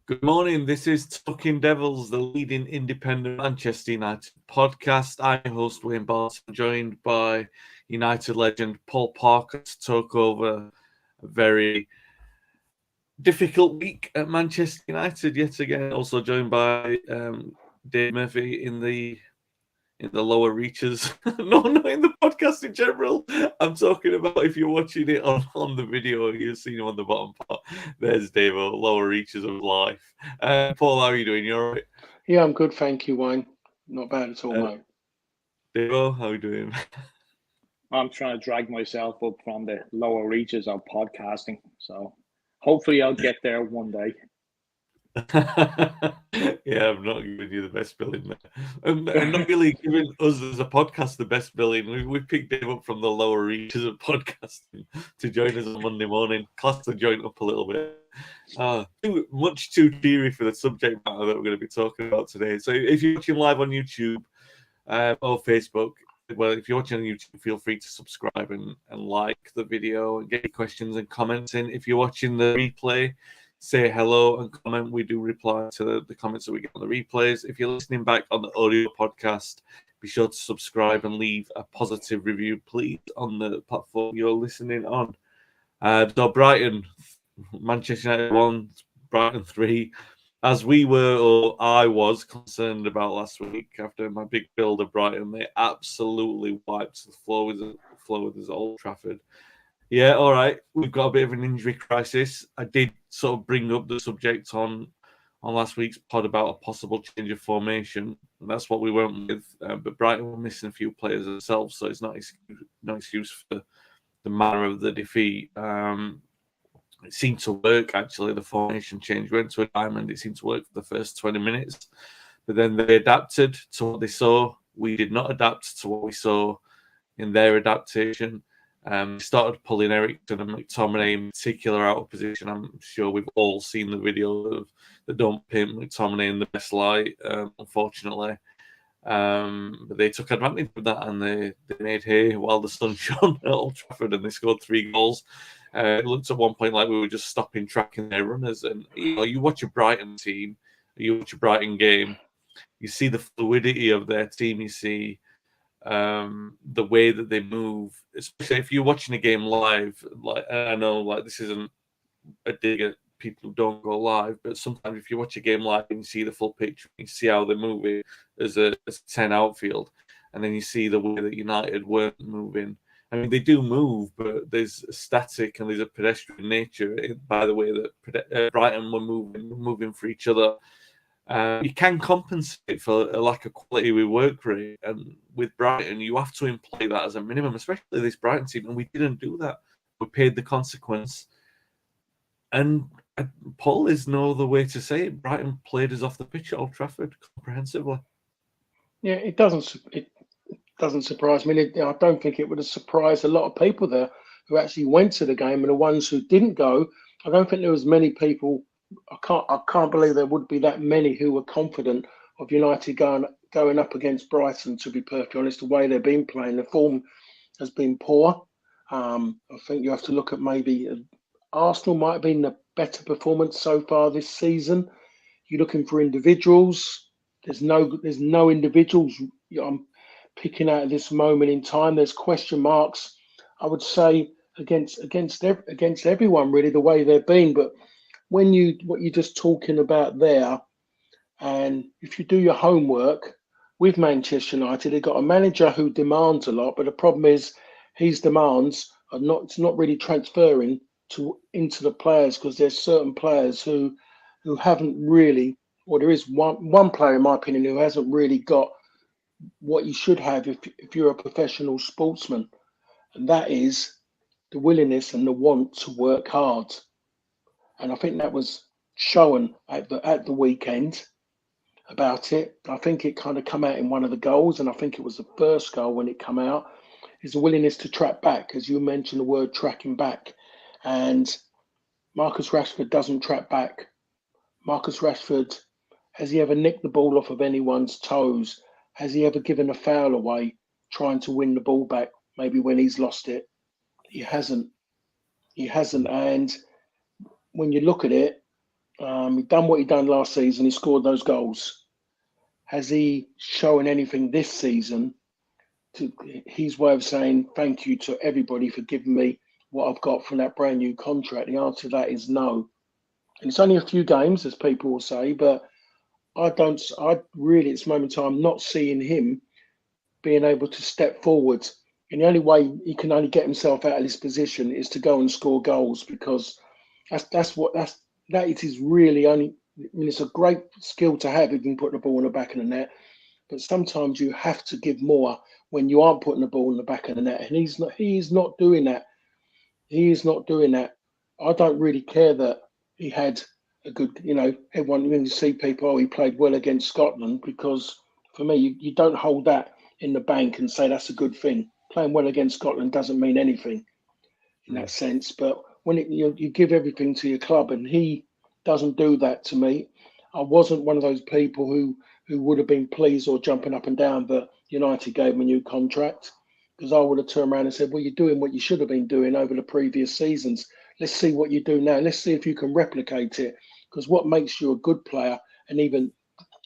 Good morning. This is Talking Devils, the leading independent Manchester United podcast. I'm your host, Wayne Barton, joined by United legend Paul Parker to talk over a very difficult week at Manchester United yet again. Also joined by Dave Murphy in the lower reaches. No, not in the podcast in general. I'm talking about if you're watching it on the video, you'll see him on the bottom part. There's Dave, lower reaches of life. Paul, how are you doing? You all right? Yeah, I'm good, thank you, Wayne. Not bad at all, mate. Dave, how are you doing? I'm trying to drag myself up from the lower reaches of podcasting. So hopefully I'll get there one day. Yeah, I'm not giving you the best billing there. And not really giving us as a podcast the best billing. We picked Dave up from the lower reaches of podcasting to join us on Monday morning. Class the joint up a little bit. Much too cheery for the subject matter that we're going to be talking about today. So if you're watching live on YouTube or Facebook, well, if you're watching on YouTube, feel free to subscribe and like the video and get your questions and comments in. If you're watching the replay, say hello and comment. We do reply to the comments that we get on the replays. If you're listening back on the audio podcast, be sure to subscribe and leave a positive review, please, on the platform you're listening on. So Brighton, Manchester United 1, Brighton 3. As we were, or I was, concerned about last week after my big build of Brighton, they absolutely wiped the floor with us at Old Trafford. Yeah, all right. We've got a bit of an injury crisis. I did sort of bring up the subject on last week's pod about a possible change of formation. And that's what we went with. But Brighton were missing a few players themselves, so it's no excuse for the manner of the defeat. It seemed to work, actually. The formation change went to a diamond. It seemed to work for the first 20 minutes. But then they adapted to what they saw. We did not adapt to what we saw in their adaptation. Started pulling Ericsson and McTominay in particular out of position. I'm sure we've all seen the video that don't paint McTominay in the best light, unfortunately. But they took advantage of that and they made hay while the sun shone at Old Trafford, and they scored 3 goals. It looked at one point like we were just stopping tracking their runners. And you watch a Brighton team, you watch a Brighton game, you see the fluidity of their team, you see the way that they move, especially if you're watching a game live. Like, I know, like, this isn't a dig at people who don't go live, but sometimes if you watch a game live and you see the full picture, you see how they're moving as a 10 outfield, and then you see the way that United weren't moving. I mean, they do move, but there's a static and there's a pedestrian nature by the way that Brighton were moving for each other. You can compensate for a lack of quality with work rate, and with Brighton, you have to employ that as a minimum, especially this Brighton team, and we didn't do that. We paid the consequence, and Paul, is no other way to say it. Brighton played us off the pitch at Old Trafford comprehensively. Yeah, it doesn't surprise me. I don't think it would have surprised a lot of people there who actually went to the game, and the ones who didn't go. I don't think there was many people. I can't believe there would be that many who were confident of United going up against Brighton. To be perfectly honest, the way they've been playing, the form has been poor. I think you have to look at maybe Arsenal might have been the better performance so far this season. You're looking for individuals. There's no individuals I'm picking out at this moment in time. There's question marks, I would say, against everyone really, the way they've been. But what you're just talking about there, and if you do your homework with Manchester United, they've got a manager who demands a lot, but the problem is his demands are not really transferring into the players, because there's certain players who haven't really, or there is one player in my opinion who hasn't really got what you should have if you're a professional sportsman, and that is the willingness and the want to work hard. And I think that was shown at the weekend about it. I think it kind of come out in one of the goals, and I think it was the first goal when it come out, is the willingness to track back, as you mentioned the word tracking back. And Marcus Rashford doesn't track back. Marcus Rashford, has he ever nicked the ball off of anyone's toes? Has he ever given a foul away trying to win the ball back, maybe when he's lost it? He hasn't. And when you look at it, he done what he done last season. He scored those goals. Has he shown anything this season to his way of saying thank you to everybody for giving me what I've got from that brand new contract? The answer to that is no. And it's only a few games, as people will say, but I really, at this moment in time, not seeing him being able to step forward. And the only way he can only get himself out of this position is to go and score goals, because that is his really only. I mean, it's a great skill to have if you can put the ball in the back of the net, but sometimes you have to give more when you aren't putting the ball in the back of the net, and he's not. He is not doing that. He is not doing that. I don't really care that he had a good. Everyone, when you see people, he played well against Scotland, because for me, you don't hold that in the bank and say that's a good thing. Playing well against Scotland doesn't mean anything in that sense. But when you give everything to your club, and he doesn't do that to me, I wasn't one of those people who would have been pleased or jumping up and down that United gave him a new contract, because I would have turned around and said, well, you're doing what you should have been doing over the previous seasons. Let's see what you do now. Let's see if you can replicate it, because what makes you a good player, and even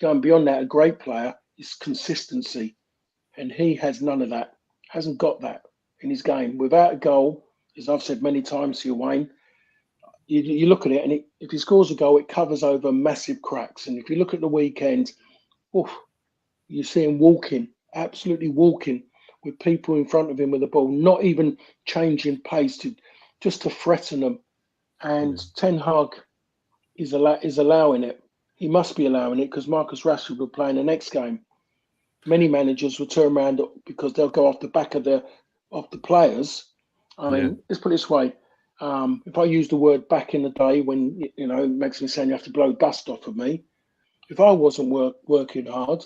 going beyond that, a great player, is consistency. And he has none of that, hasn't got that in his game. Without a goal, as I've said many times to you, Wayne, you look at it, and if he scores a goal, it covers over massive cracks. And if you look at the weekend, you see him walking, absolutely walking, with people in front of him with the ball, not even changing pace just to threaten them. And Ten Hag is allowing it. He must be allowing it, because Marcus Rashford will play in the next game. Many managers will turn around because they'll go off the back of the players. I mean, let's put it this way. If I use the word back in the day, when it makes me sound you have to blow dust off of me. If I wasn't working hard,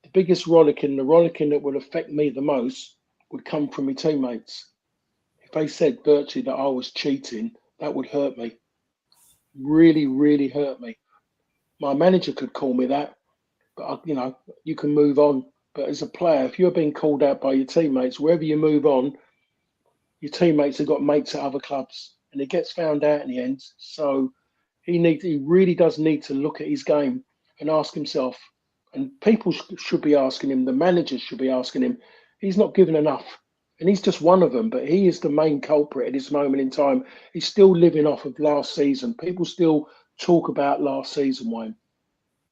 the biggest rollicking that would affect me the most would come from my teammates. If they said virtually that I was cheating, that would hurt me. Really, really hurt me. My manager could call me that, but you can move on. But as a player, if you're being called out by your teammates, wherever you move on, your teammates have got mates at other clubs, and it gets found out in the end. So he really does need to look at his game and ask himself, and people should be asking him, the managers should be asking him, he's not given enough. And he's just one of them, but he is the main culprit at this moment in time. He's still living off of last season. People still talk about last season, Wayne.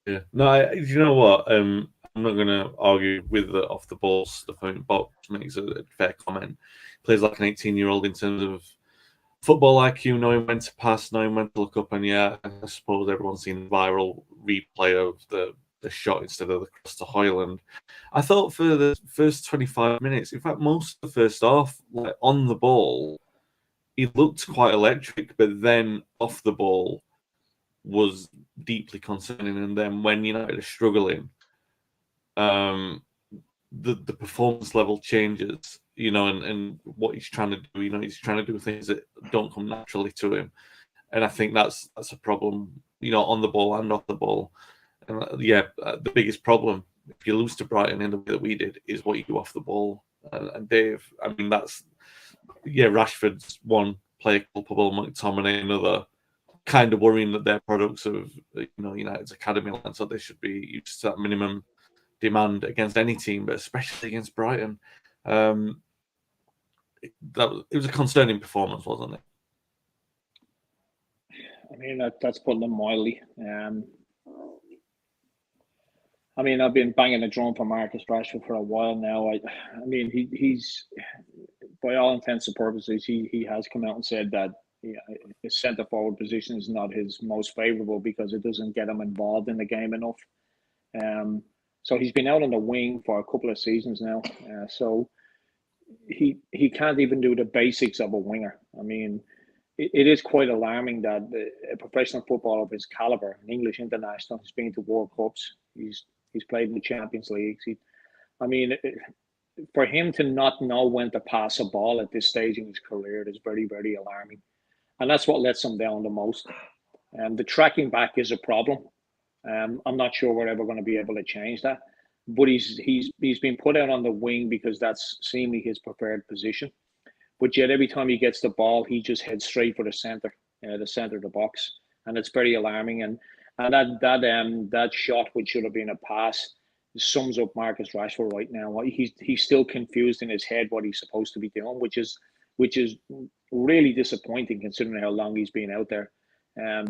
Yeah. No, you know what? I'm not going to argue with the off the ball stuff. I mean, Box makes a fair comment. Plays like an 18-year-old in terms of football IQ, knowing when to pass, knowing when to look up. And I suppose everyone's seen the viral replay of the shot instead of the cross to Hoyland. I thought for the first 25 minutes, in fact, most of the first half, like on the ball, he looked quite electric, but then off the ball was deeply concerning. And then when United are struggling, the performance level changes, and what he's trying to do, he's trying to do things that don't come naturally to him. And I think that's a problem, on the ball and off the ball. And the biggest problem, if you lose to Brighton in the way that we did, is what you do off the ball. And Dave, I mean, Rashford's one player culpable, McTominay another. Kind of worrying that they're products of United's academy, and so they should be used to that minimum demand against any team, but especially against Brighton. It was a concerning performance, wasn't it? I mean, that's putting it mildly. I mean, I've been banging the drum for Marcus Rashford for a while now. I mean, he's by all intents and purposes, he has come out and said that his centre forward position is not his most favourable because it doesn't get him involved in the game enough. So he's been out on the wing for a couple of seasons now. So he can't even do the basics of a winger. I mean, it is quite alarming that a professional footballer of his calibre, an English international, has been to World Cups. He's played in the Champions Leagues. For him to not know when to pass a ball at this stage in his career is very, very alarming. And that's what lets him down the most. The tracking back is a problem. I'm not sure we're ever going to be able to change that. But he's been put out on the wing because that's seemingly his preferred position. But yet every time he gets the ball, he just heads straight for the centre of the box. and it's very alarming. And that shot, which should have been a pass, sums up Marcus Rashford right now. He's still confused in his head what he's supposed to be doing, which is really disappointing considering how long he's been out there. I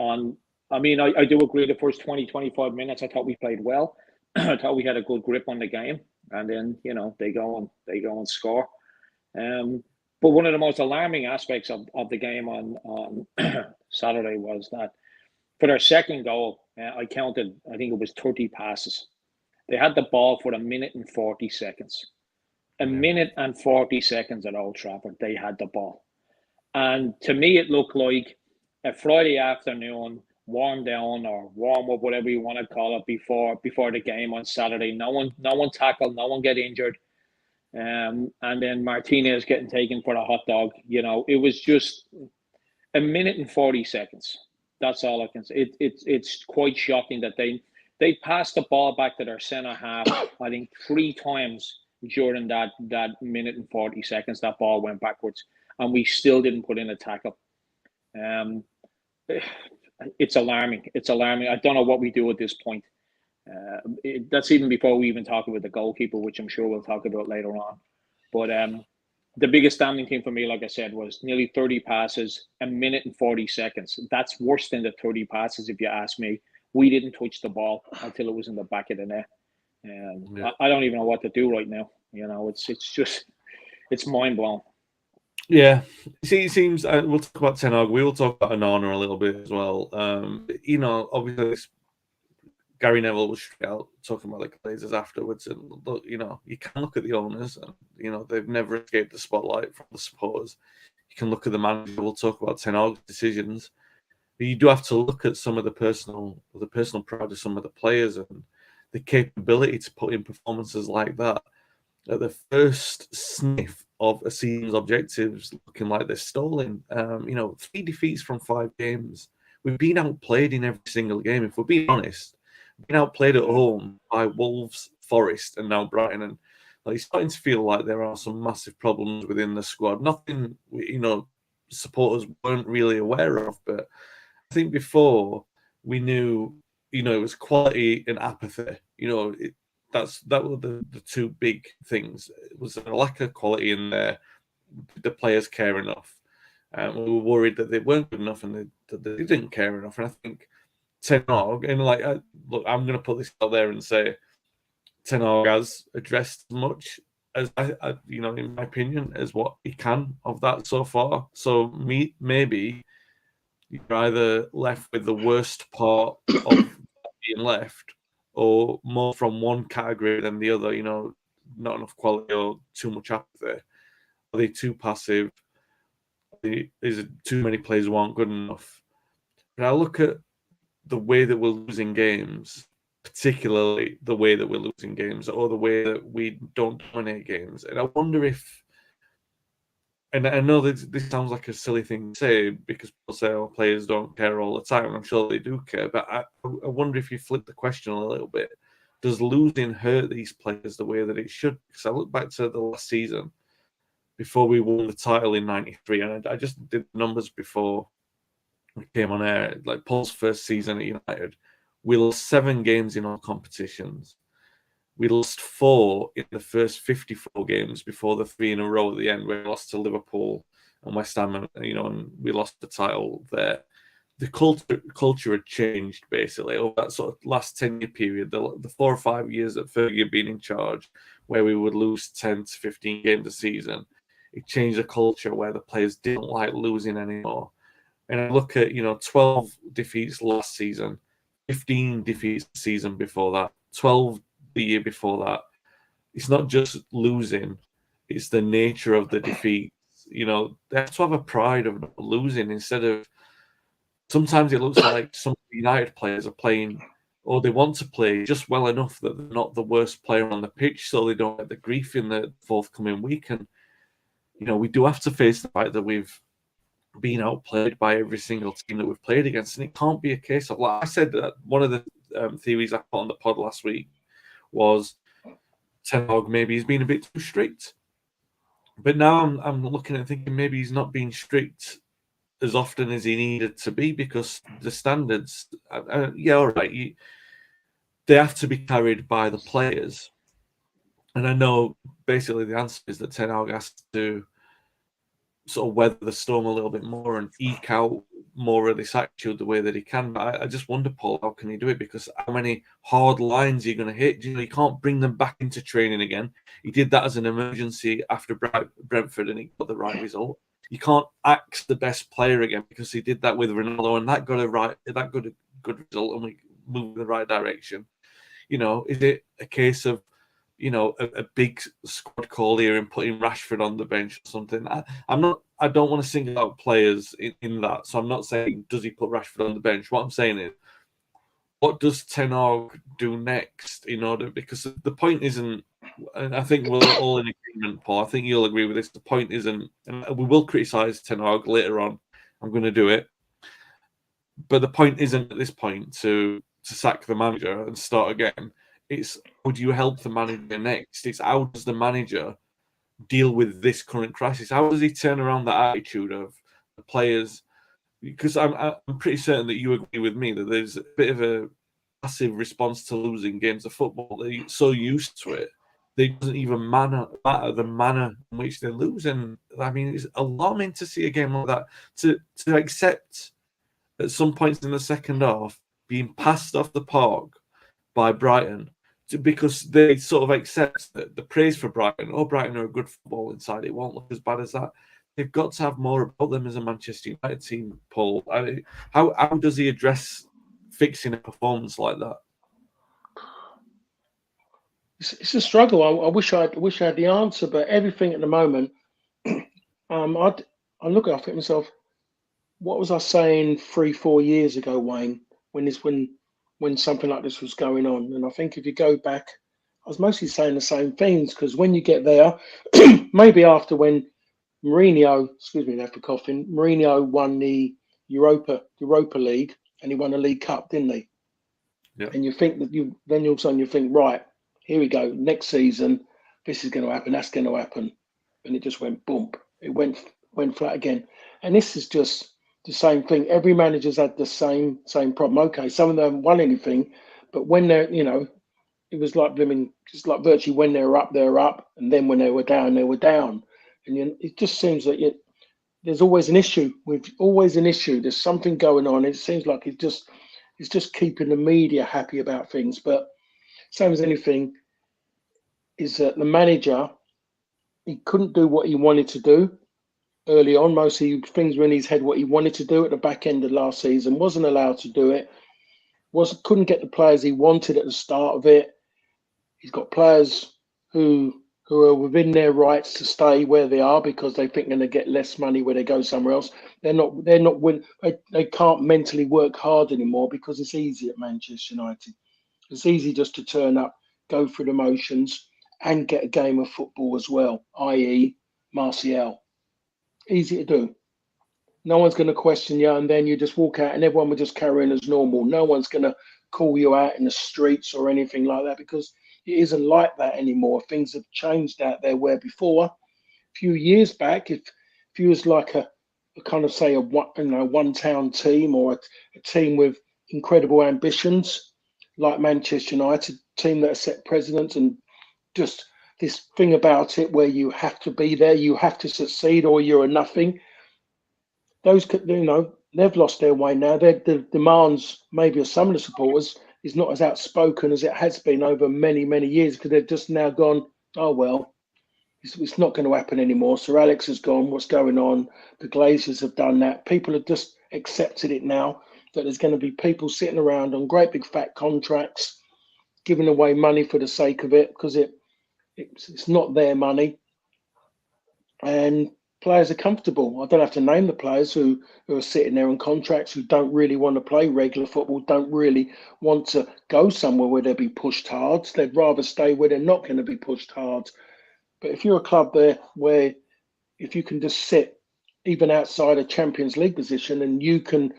do agree the first 20, 25 minutes, I thought we played well. I thought we had a good grip on the game, and then they go and score. But one of the most alarming aspects of the game on Saturday was that for their second goal, I counted, I think it was 30 passes. They had the ball for 1 minute and 40 seconds. A minute and 40 seconds at Old Trafford, they had the ball. And to me, it looked like a Friday afternoon, warm down or warm up, whatever you want to call it, before the game on Saturday. No one tackled, no one get injured. And then Martinez getting taken for a hot dog. It was just 1 minute and 40 seconds. That's all I can say. It's quite shocking that they passed the ball back to their centre half, I think 3 times during that 1 minute and 40 seconds. That ball went backwards, and we still didn't put in a tackle. It's alarming. It's alarming. I don't know what we do at this point. That's even before we even talk about the goalkeeper, which I'm sure we'll talk about later on. But the biggest standing thing for me, like I said, was nearly 30 passes, 1 minute and 40 seconds. That's worse than the 30 passes, if you ask me. We didn't touch the ball until it was in the back of the net. I don't even know what to do right now. It's mind blowing. Yeah, see, it seems we'll talk about Ten Hag. We will talk about Onana a little bit as well. Obviously, Gary Neville was straight out talking about the Glazers afterwards, and look, you can look at the owners, and they've never escaped the spotlight from the supporters. You can look at the manager. We'll talk about Ten Hag's decisions, but you do have to look at some of the personal pride of some of the players and the capability to put in performances like that at the first sniff of a season's objectives looking like they're stolen. 3 defeats from 5 games. We've been outplayed in every single game. If we're being honest, we've been outplayed at home by Wolves, Forest, and now Brighton. And it's starting to feel like there are some massive problems within the squad. Nothing, supporters weren't really aware of. But I think before we knew, it was quality and apathy. That were the 2 big things. It was a lack of quality in there. The players care enough. We were worried that they weren't good enough and that they didn't care enough. And I think Ten Hag, and look, I'm going to put this out there and say Ten Hag has addressed as much as in my opinion, as what he can of that so far. So maybe you're either left with the worst part of being left, or more from one category than the other, not enough quality or too much apathy. Are they too passive? Is it too many players who aren't good enough? But I look at the way that we're losing games, particularly the way that we're losing games, or the way that we don't dominate games. And I wonder if, and I know this sounds like a silly thing to say because people say, players don't care all the time. And I'm sure they do care. But I wonder if you flip the question a little bit. Does losing hurt these players the way that it should? Because I look back to the last season before we won the title in '93, and I just did the numbers before we came on air. Like Paul's first season at United, we lost 7 games in all competitions. We lost 4 in the first 54 games before the 3 in a row at the end, where we lost to Liverpool and West Ham, and we lost the title there. The culture had changed basically over that sort of last 10-year period, the 4 or 5 years that Fergie had been in charge, where we would lose 10 to 15 games a season. It changed the culture where the players didn't like losing anymore. And I look at 12 defeats last season, 15 defeats the season before that, 12 the year before that. It's not just losing, it's the nature of the defeat. They have to have a pride of not losing instead of, sometimes it looks like some United players are playing, or they want to play just well enough that they're not the worst player on the pitch, so they don't get the grief in the forthcoming week. And we do have to face the fact that we've been outplayed by every single team that we've played against, and it can't be a case of, like I said, that one of the theories I put on the pod last week was Ten Hag maybe he's been a bit too strict. But now I'm looking and thinking maybe he's not being strict as often as he needed to be because the standards, yeah, all right, they have to be carried by the players. And I know basically the answer is that Ten Hag has to sort of weather the storm a little bit more and eke out more of this attitude the way that he can. But I just wonder, Paul, how can he do it? Because how many hard lines are you going to hit? You can't bring them back into training again. He did that as an emergency after Brentford and he got the right result. You can't axe the best player again because he did that with Ronaldo and that got a good result and we moved in the right direction. Is it a case of a big squad call here and putting Rashford on the bench or something? I don't want to single out players in that. So I'm not saying does he put Rashford on the bench. What I'm saying is, what does Ten Hag do next because the point isn't, and I think we're all in agreement, Paul. I think you'll agree with this. The point isn't, and we will criticise Ten Hag later on. I'm going to do it, but the point isn't at this point to sack the manager and start again. It's would you help the manager next? It's how does the manager deal with this current crisis? How does he turn around that attitude of the players? Because I'm pretty certain that you agree with me that there's a bit of a passive response to losing games of football. They're so used to it, it doesn't even matter the manner in which they lose. And I mean, it's alarming to see a game like that to accept at some points in the second half being passed off the park by Brighton because they sort of accept the praise for Brighton. Oh, Brighton are a good football inside. It won't look as bad as that. They've got to have more about them as a Manchester United team, Paul. How does he address fixing a performance like that? It's a struggle. I wish I had the answer, but everything at the moment, I look at it myself. What was I saying 3-4 years ago, Wayne? When something like this was going on, and I think if you go back, I was mostly saying the same things because when you get there, maybe after when Mourinho, excuse me, for coughing, Mourinho won the Europa League and he won the League Cup, didn't he? Yeah. And you think that then all of a sudden you think, right, here we go, next season, this is going to happen, that's going to happen, and it just went boom, it went flat again, and this is just the same thing. Every manager's had the same problem. Okay, some of them haven't won anything, but when they're, it was like just like virtually when they're up, and then when they were down, and it just seems that there's always an issue. There's something going on. It seems like it's just keeping the media happy about things. But same as anything, is that the manager, he couldn't do what he wanted to do early on. Mostly things were in his head what he wanted to do at the back end of last season, wasn't allowed to do it, couldn't get the players he wanted at the start of it. He's got players who are within their rights to stay where they are because they think they're going to get less money where they go somewhere else. They're not they can't mentally work hard anymore because it's easy at Manchester United. It's easy just to turn up, go through the motions and get a game of football as well, i.e. Martial. Easy to do. No one's going to question you, and then you just walk out and everyone will just carry on as normal. No one's going to call you out in the streets or anything like that because it isn't like that anymore. Things have changed out there where before, a few years back, if you was like a kind of say a one town team or a team with incredible ambitions like Manchester United, team that are set presidents and just this thing about it where you have to be there, you have to succeed or you're a nothing. Those, they've lost their way now. The demands maybe of some of the supporters is not as outspoken as it has been over many, many years because they've just now gone, oh, well, it's not going to happen anymore. Sir Alex has gone. What's going on? The Glazers have done that. People have just accepted it now that there's going to be people sitting around on great big fat contracts, giving away money for the sake of it because it's not their money. And players are comfortable. I don't have to name the players who are sitting there on contracts who don't really want to play regular football, don't really want to go somewhere where they'll be pushed hard. They'd rather stay where they're not going to be pushed hard. But if you're a club there where if you can just sit even outside a Champions League position and you can,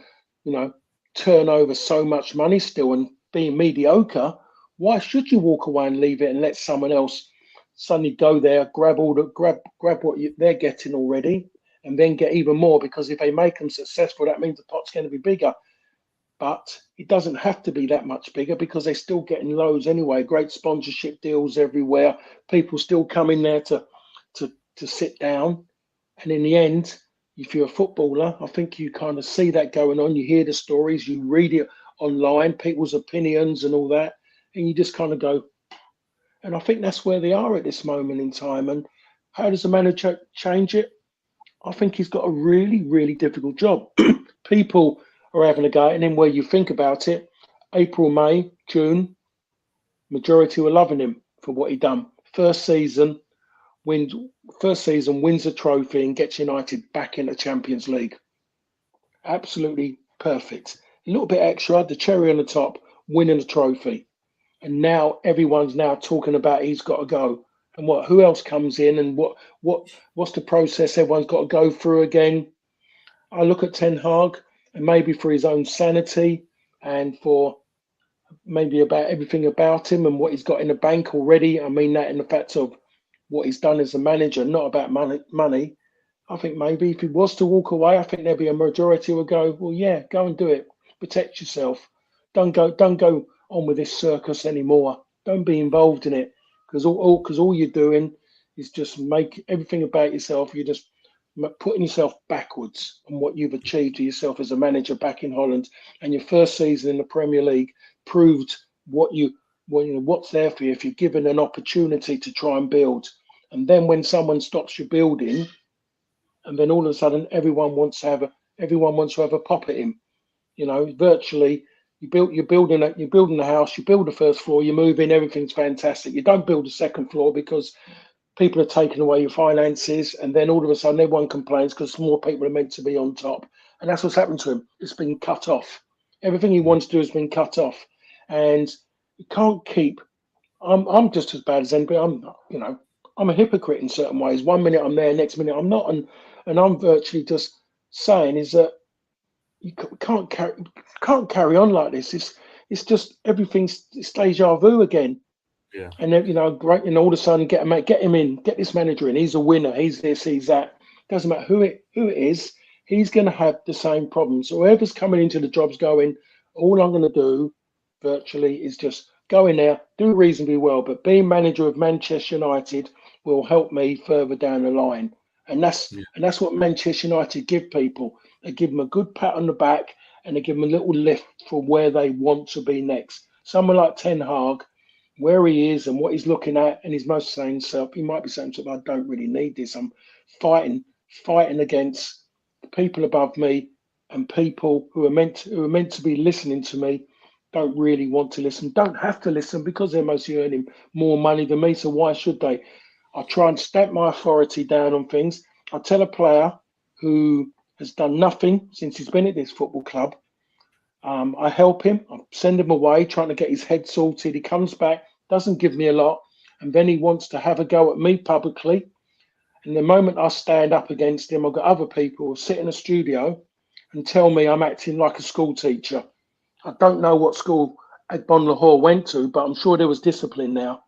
turn over so much money still and be mediocre, why should you walk away and leave it and let someone else suddenly go there, grab what they're getting already, and then get even more, because if they make them successful, that means the pot's going to be bigger. But it doesn't have to be that much bigger, because they're still getting loads anyway. Great sponsorship deals everywhere. People still come in there to sit down. And in the end, if you're a footballer, I think you kind of see that going on. You hear the stories, you read it online, people's opinions and all that, and you just kind of go. And I think that's where they are at this moment in time. And how does the manager change it? I think he's got a really, really difficult job. People are having a go at him. Where you think about it, April, May, June, majority were loving him for what he done. First season wins a trophy and gets United back in the Champions League. Absolutely perfect. A little bit extra, the cherry on the top, winning a trophy. And now everyone's now talking about he's got to go. And who else comes in, and what's the process everyone's got to go through again? I look at Ten Hag, and maybe for his own sanity and for maybe about everything about him and what he's got in the bank already. I mean that in the fact of what he's done as a manager, not about money. I think maybe if he was to walk away, I think there'd be a majority who would go, well, yeah, go and do it. Protect yourself. Don't go on with this circus anymore. Don't be involved in it, because all you're doing is just make everything about yourself. You're just putting yourself backwards on what you've achieved to yourself as a manager back in Holland. And your first season in the Premier League proved what's there for you if you're given an opportunity to try and build. And then when someone stops you building, and then all of a sudden everyone wants to have a pop at him. Virtually you're building a house, you build the first floor, you move in, everything's fantastic. You don't build the second floor because people are taking away your finances, and then all of a sudden everyone complains because more people are meant to be on top. And that's what's happened to him. It's been cut off. Everything he wants to do has been cut off. And you can't keep. I'm just as bad as anybody. I'm a hypocrite in certain ways. 1 minute I'm there, next minute I'm not, and I'm virtually just saying is that you can't carry on like this. It's just everything's deja vu again. Yeah. And then great, and all of a sudden get him in, get this manager in. He's a winner. He's this, he's that. Doesn't matter who it is. He's going to have the same problems. So whoever's coming into the job's going, all I'm going to do virtually is just go in there, do reasonably well. But being manager of Manchester United will help me further down the line. And that's what Manchester United give people. They give them a good pat on the back, and they give them a little lift for where they want to be next. Someone like Ten Hag, where he is and what he's looking at, and he's most saying himself, he might be saying to himself, I don't really need this. I'm fighting against the people above me, and people who are meant to be listening to me don't really want to listen, don't have to listen, because they're mostly earning more money than me. So why should they? I try and stamp my authority down on things. I tell a player who has done nothing since he's been at this football club, I help him. I send him away, trying to get his head sorted. He comes back, doesn't give me a lot, and then he wants to have a go at me publicly. And the moment I stand up against him, I've got other people who sit in a studio and tell me I'm acting like a school teacher. I don't know what school Agbon Lahore went to, but I'm sure there was discipline now.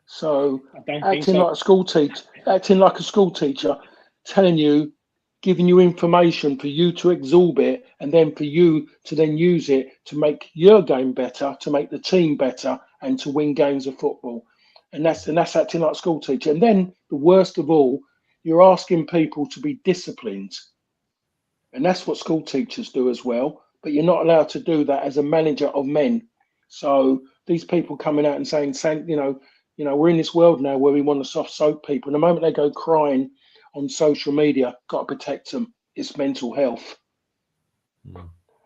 So acting like a school teacher, telling you, giving you information for you to absorb it, and then for you to then use it to make your game better, to make the team better, and to win games of football. And that's acting like a school teacher. And then the worst of all, you're asking people to be disciplined. And that's what school teachers do as well. But you're not allowed to do that as a manager of men. So these people coming out and saying, we're in this world now where we want to soft soap people. And the moment they go crying on social media, got to protect them. It's mental health.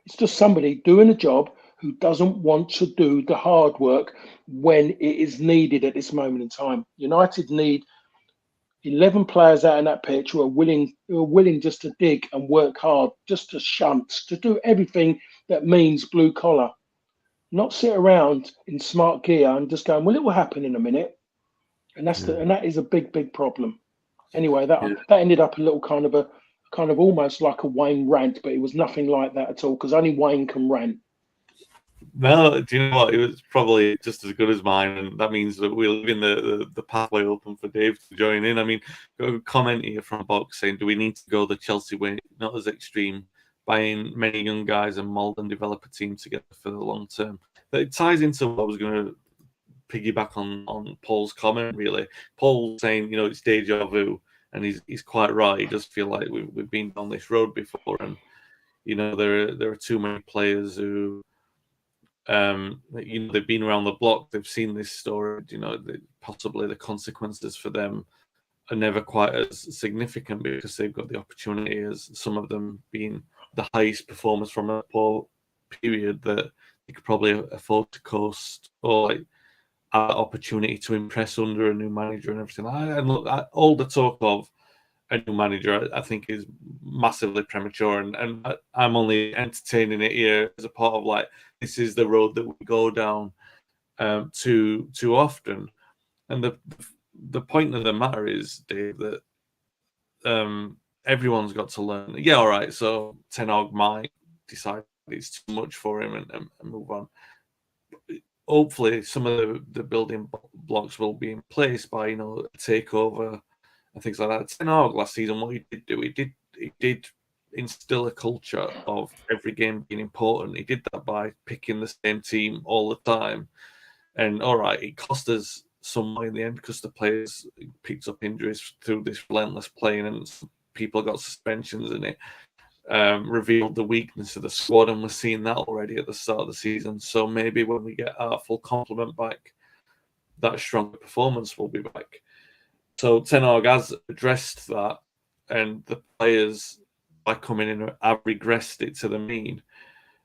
It's just somebody doing a job who doesn't want to do the hard work when it is needed at this moment in time. United need 11 players out in that pitch who are willing just to dig and work hard, just to shunt, to do everything that means blue collar. Not sit around in smart gear and just going, well, it will happen in a minute. And that is a big, big problem. Anyway, that ended up a little kind of almost like a Wayne rant, but it was nothing like that at all, because only Wayne can rant. No, do you know what? It was probably just as good as mine, and that means that we're leaving the pathway open for Dave to join in. I mean, got a comment here from Box saying, "Do we need to go the Chelsea way, not as extreme, buying many young guys and mold and develop a team together for the long term?" But it ties into what I was going to piggyback on Paul's comment. Really, Paul saying, it's deja vu, and he's quite right. He does feel like we've been down this road before, and there are too many players who. They've been around the block, they've seen this story, possibly the consequences for them are never quite as significant because they've got the opportunity, as some of them being the highest performers from a poor period, that they could probably afford to coast or like have opportunity to impress under a new manager and everything. And look, all the talk of a new manager, I think, is massively premature, and I'm only entertaining it here as a part of like, this is the road that we go down too often. And the point of the matter is, Dave, that everyone's got to learn. Yeah, all right. So Ten Hag might decide it's too much for him and move on. Hopefully, some of the building blocks will be in place by a takeover and things like that. Ten Hag last season, what he did do, he did instill a culture of every game being important. He did that by picking the same team all the time. And all right, it cost us some money in the end because the players picked up injuries through this relentless playing, and people got suspensions, and it revealed the weakness of the squad. And we're seeing that already at the start of the season. So maybe when we get our full complement back, that stronger performance will be back. So Ten Hag has addressed that, and the players, by coming in, have regressed it to the mean.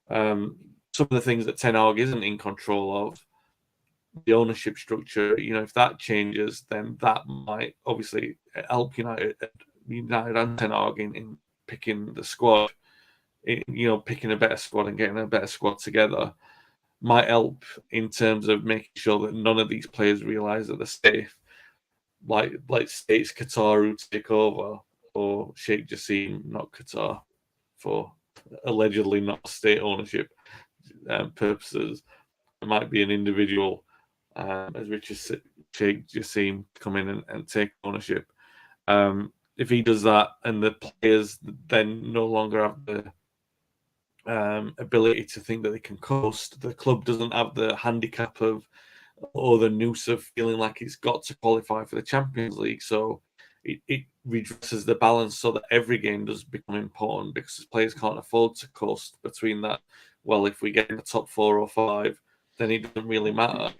Some of the things that Ten Hag isn't in control of, the ownership structure, if that changes, then that might obviously help United and Ten Hag in picking the squad, picking a better squad and getting a better squad together. Might help in terms of making sure that none of these players realise that they're safe. Like states Qatar who take over, or Sheikh Jassim, not Qatar, for allegedly not state ownership purposes. It might be an individual, as rich as Sheikh Jassim, come in and take ownership. If he does that, and the players then no longer have the ability to think that they can coast, the club doesn't have the handicap of, or the noose of feeling like it's got to qualify for the Champions League. So it redresses the balance so that every game does become important, because players can't afford to coast between that. Well, if we get in the top 4 or 5, then it doesn't really matter.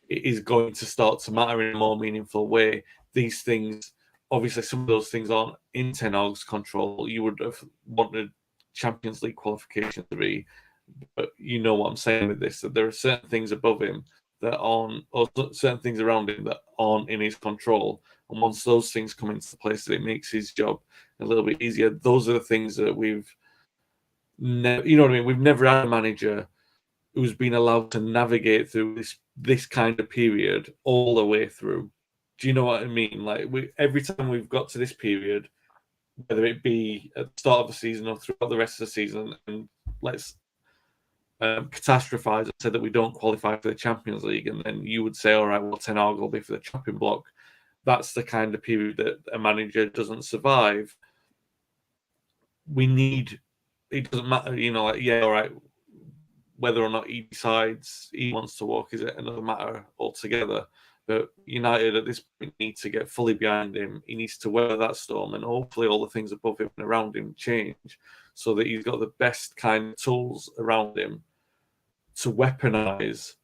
It is going to start to matter in a more meaningful way. These things, obviously, some of those things aren't in Ten Hag's control. You would have wanted Champions League qualification to be, but you know what I'm saying with this, that there are certain things above him that aren't, or certain things around him that aren't in his control. And once those things come into place, that it makes his job a little bit easier. Those are the things that we've never, you know what I mean? We've never had a manager who's been allowed to navigate through this kind of period all the way through. Do you know what I mean? Like, every time we've got to this period, whether it be at the start of the season or throughout the rest of the season, and let's catastrophize and say that we don't qualify for the Champions League, and then you would say, all right, well, Ten Hag will be for the chopping block. That's the kind of period that a manager doesn't survive. We need, it doesn't matter, yeah, all right, whether or not he decides he wants to walk is another matter altogether. But United at this point need to get fully behind him. He needs to weather that storm, and hopefully all the things above him and around him change, so that he's got the best kind of tools around him to weaponize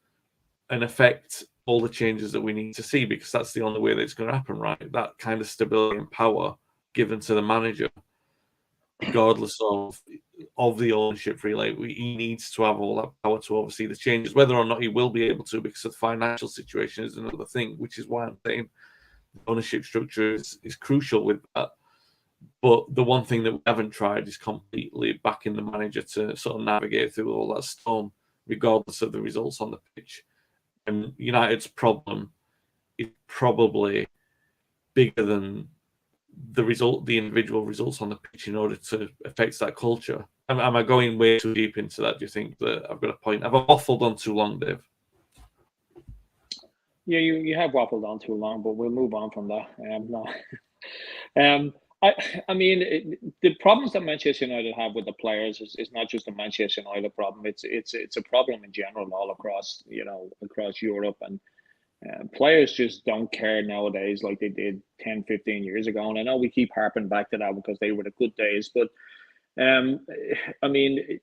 and affect all the changes that we need to see, because that's the only way that it's going to happen, right? That kind of stability and power given to the manager, regardless of the ownership, really. He needs to have all that power to oversee the changes. Whether or not he will be able to, because the financial situation is another thing, which is why I'm saying the ownership structure is crucial with that. But the one thing that we haven't tried is completely backing the manager to sort of navigate through all that storm, regardless of the results on the pitch. And United's problem is probably bigger than the individual results on the pitch in order to affect that culture. Am I going way too deep into that? Do you think that I've got a point? Have I waffled on too long, Dave? Yeah, you have waffled on too long, but we'll move on from that. No. I mean, the problems that Manchester United have with the players is not just a Manchester United problem. It's a problem in general all across across Europe, and players just don't care nowadays like they did 10, 15 years ago. And I know we keep harping back to that because they were the good days, but I mean,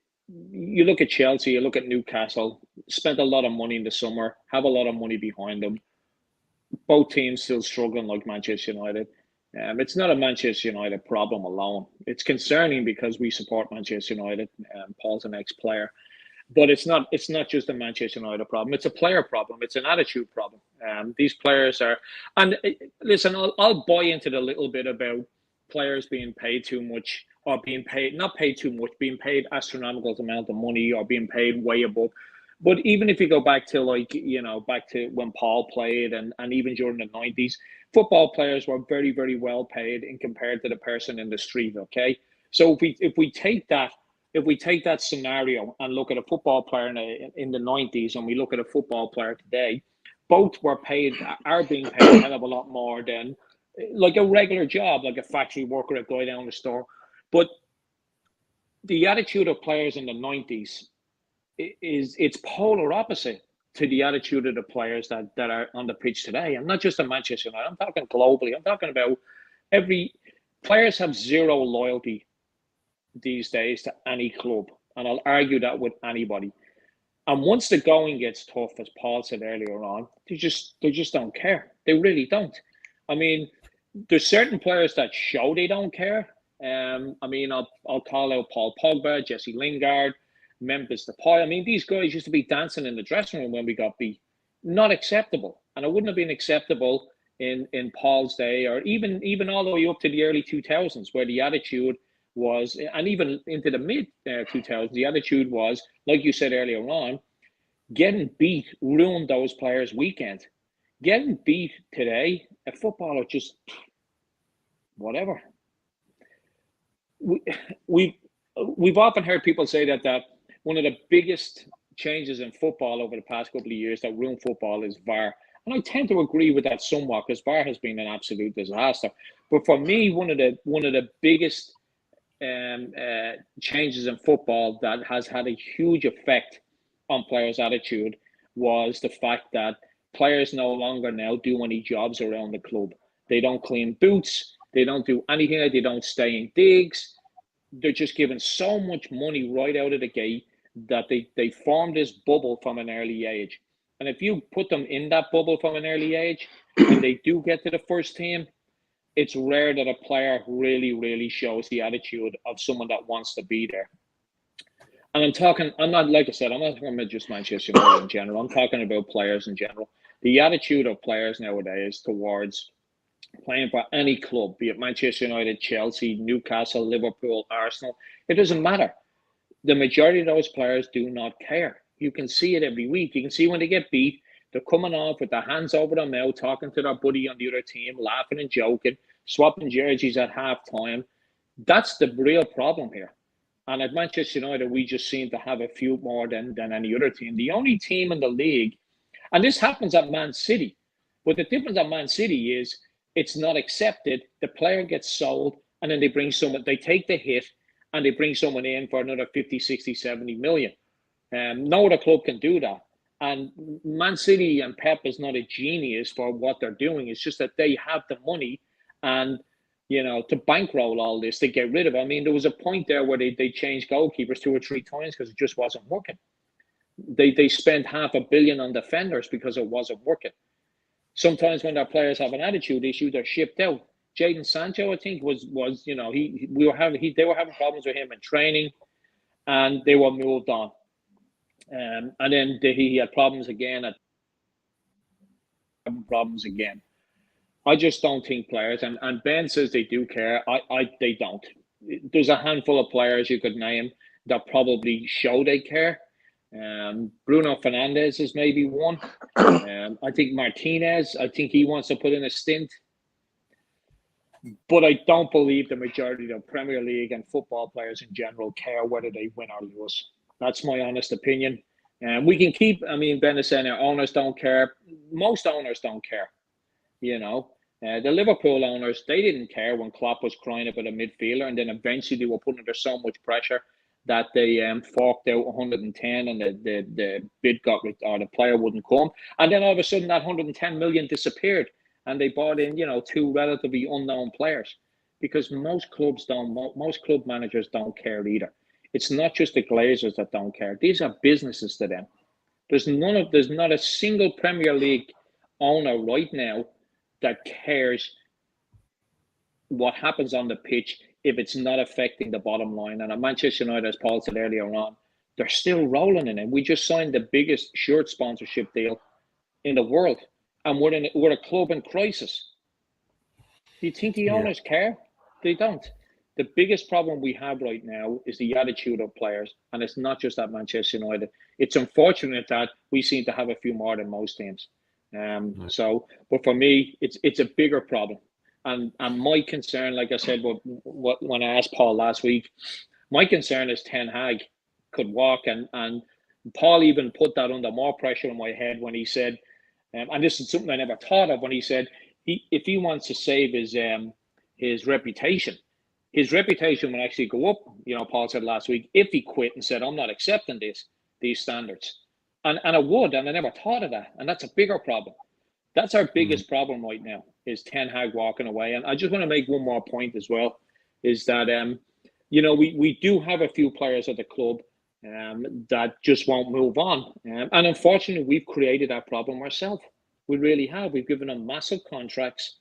you look at Chelsea, you look at Newcastle, spent a lot of money in the summer, have a lot of money behind them. Both teams still struggling like Manchester United. It's not a Manchester United problem alone. It's concerning because we support Manchester United. Paul's an ex-player, but it's not just a Manchester United problem. It's a player problem. It's an attitude problem. These players are, and listen, I'll buy into the little bit about players being paid too much, or being paid, not paid too much, being paid astronomical amount of money, or being paid way above. But even if you go back to back to when Paul played, and even during the 90s, football players were very, very well paid in compared to the person in the street. Okay, so if we take that scenario and look at a football player in the 90s, and we look at a football player today, both are being paid a hell of a lot more than like a regular job, like a factory worker, a guy down the store. But the attitude of players in the 90s it's polar opposite to the attitude of the players that are on the pitch today. And not just in Manchester United, I'm talking globally. I'm talking about players have zero loyalty these days to any club. And I'll argue that with anybody. And once the going gets tough, as Paul said earlier on, they just don't care. They really don't. I mean, there's certain players that show they don't care. I mean, I'll call out Paul Pogba, Jesse Lingard, Memphis Depay. I mean, these guys used to be dancing in the dressing room when we got beat. Not acceptable. And it wouldn't have been acceptable in Paul's day, or even all the way up to the early 2000s, where the attitude was, and even into the mid 2000s, the attitude was, like you said earlier on, getting beat ruined those players' weekend. Getting beat today, a footballer just whatever. We've often heard people say that one of the biggest changes in football over the past couple of years that ruined football is VAR. And I tend to agree with that somewhat, because VAR has been an absolute disaster. But for me, one of the biggest changes in football that has had a huge effect on players' attitude was the fact that players no longer now do any jobs around the club. They don't clean boots. They don't do anything. They don't stay in digs. They're just given so much money right out of the gate that they form this bubble from an early age. And if you put them in that bubble from an early age and they do get to the first team, it's rare that a player really, really shows the attitude of someone that wants to be there. And I'm not, like I said, I'm not talking about just Manchester United in general. I'm talking about players in general. The attitude of players nowadays towards playing for any club, be it Manchester United, Chelsea, Newcastle, Liverpool, Arsenal, it doesn't matter. The majority of those players do not care. You can see it every week. You can see when they get beat, they're coming off with their hands over their mouth, talking to their buddy on the other team, laughing and joking, swapping jerseys at halftime. That's the real problem here. And at Manchester United, we just seem to have a few more than any other team. The only team in the league, and this happens at Man City, but the difference at Man City is it's not accepted. The player gets sold, and then they take the hit, and they bring someone in for another 50, 60, 70 million. No other club can do that. And Man City and Pep is not a genius for what they're doing. It's just that they have the money and, to bankroll all this, to get rid of it. I mean, there was a point there where they changed goalkeepers 2 or 3 times because it just wasn't working. They spent $500 million on defenders because it wasn't working. Sometimes when their players have an attitude issue, they're shipped out. Jadon Sancho, I think, they were having problems with him in training, and they were moved on. And then he had problems again. I just don't think players, and Ben says they do care. They don't. There's a handful of players you could name that probably show they care. Bruno Fernandes is maybe one. I think Martinez, he wants to put in a stint. But I don't believe the majority of Premier League and football players in general care whether they win or lose. That's my honest opinion. And we can keep, I mean, Ben is saying our owners don't care. Most owners don't care, you know. The Liverpool owners, they didn't care when Klopp was crying about a midfielder, and then eventually they were put under so much pressure that they forked out 110 and the bid got, or the player wouldn't come. And then all of a sudden that 110 million disappeared and they bought in, you know, two relatively unknown players, because most club managers don't care either. It's not just the Glazers that don't care. These are businesses to them. There's not a single Premier League owner right now that cares what happens on the pitch if it's not affecting the bottom line. And at Manchester United, as Paul said earlier on, they're still rolling in it. We just signed the biggest shirt sponsorship deal in the world, and we're a club in crisis. Do you think the owners care? They don't. The biggest problem we have right now is the attitude of players, and it's not just at Manchester United. It's unfortunate that we seem to have a few more than most teams. But for me, it's a bigger problem. And my concern, like I said, when I asked Paul last week, my concern is Ten Hag could walk, and Paul even put that under more pressure in my head when he said, and this is something I never thought of, when he said if he wants to save his reputation will actually go up. You know, Paul said last week, if he quit and said, I'm not accepting these standards. And I would, and I never thought of that. And that's a bigger problem. That's our biggest problem right now, is Ten Hag walking away. And I just want to make one more point as well, is that, you know, we do have a few players at the club that just won't move on. And unfortunately, we've created that problem ourselves. We really have. We've given them massive contracts.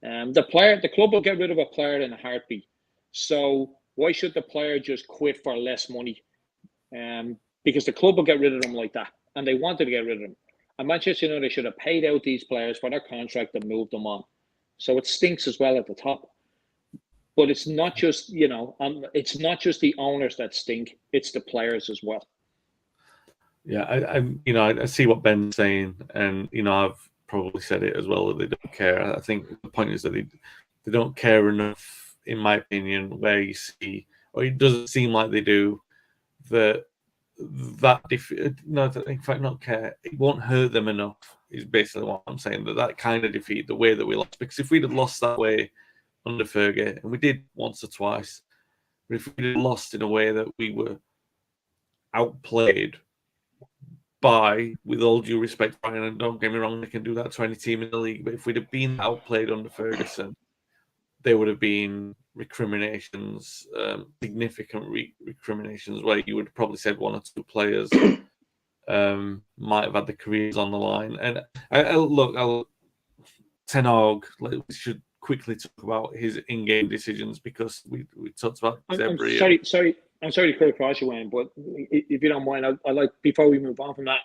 The club will get rid of a player in a heartbeat. So why should the player just quit for less money? Because the club will get rid of them like that. And they wanted to get rid of them. And Manchester United should have paid out these players for their contract and moved them on. So it stinks as well at the top. But it's not just, you know, it's not just the owners that stink. It's the players as well. Yeah, I see what Ben's saying, and you know, I've probably said it as well, that they don't care. I think the point is that they don't care enough, in my opinion, where you see, or it doesn't seem like they do, in fact, not care. It won't hurt them enough, is basically what I'm saying. That kind of defeat, the way that we lost, because if we'd have lost that way under Fergie, and we did once or twice, but if we'd have lost in a way that we were outplayed by, with all due respect, Brian, and don't get me wrong, they can do that to any team in the league, but if we'd have been outplayed under Ferguson, there would have been recriminations, significant recriminations, where you would have probably said one or two players might have had their careers on the line. And Ten Hag, we should quickly talk about his in-game decisions, because we talked about this every year. I'm sorry to cut across you, Wayne, but if you don't mind, I like, before we move on from that,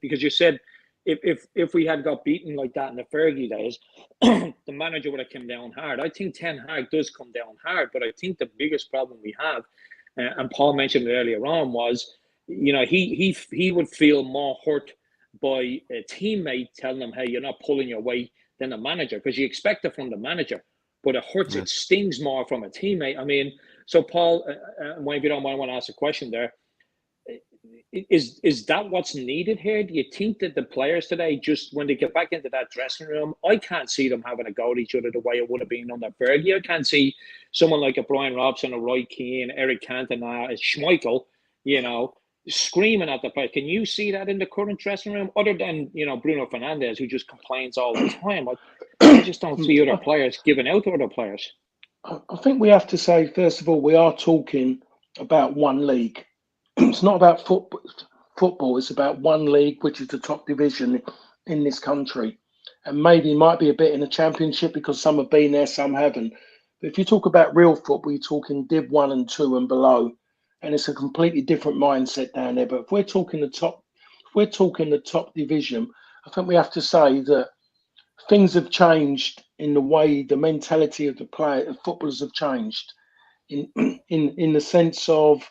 because you said if we had got beaten like that in the Fergie days, the manager would have come down hard. I think Ten Hag does come down hard, but I think the biggest problem we have, and Paul mentioned it earlier on, was, you know, he would feel more hurt by a teammate telling him, hey, you're not pulling your weight, than the manager, because you expect it from the manager, but it hurts, it stings more from a teammate. I mean, so Paul, if you don't mind, I want to ask a question there. Is that what's needed here? Do you think that the players today, just when they get back into that dressing room, I can't see them having a go at each other the way it would have been under Fergie. I can't see someone like a Brian Robson, a Roy Keane, Eric Cantona, a Schmeichel, you know, screaming at the player. Can you see that in the current dressing room, other than, you know, Bruno Fernandes, who just complains all the time? I just don't see other players giving out to other players. I think we have to say, first of all, we are talking about one league. It's not about football. It's about one league, which is the top division in this country. And maybe it might be a bit in the Championship, because some have been there, some haven't. But if you talk about real football, you're talking Div 1 and 2 and below. And it's a completely different mindset down there. But if we're talking the top division, I think we have to say that things have changed in the way the mentality of the footballers have changed, in the sense of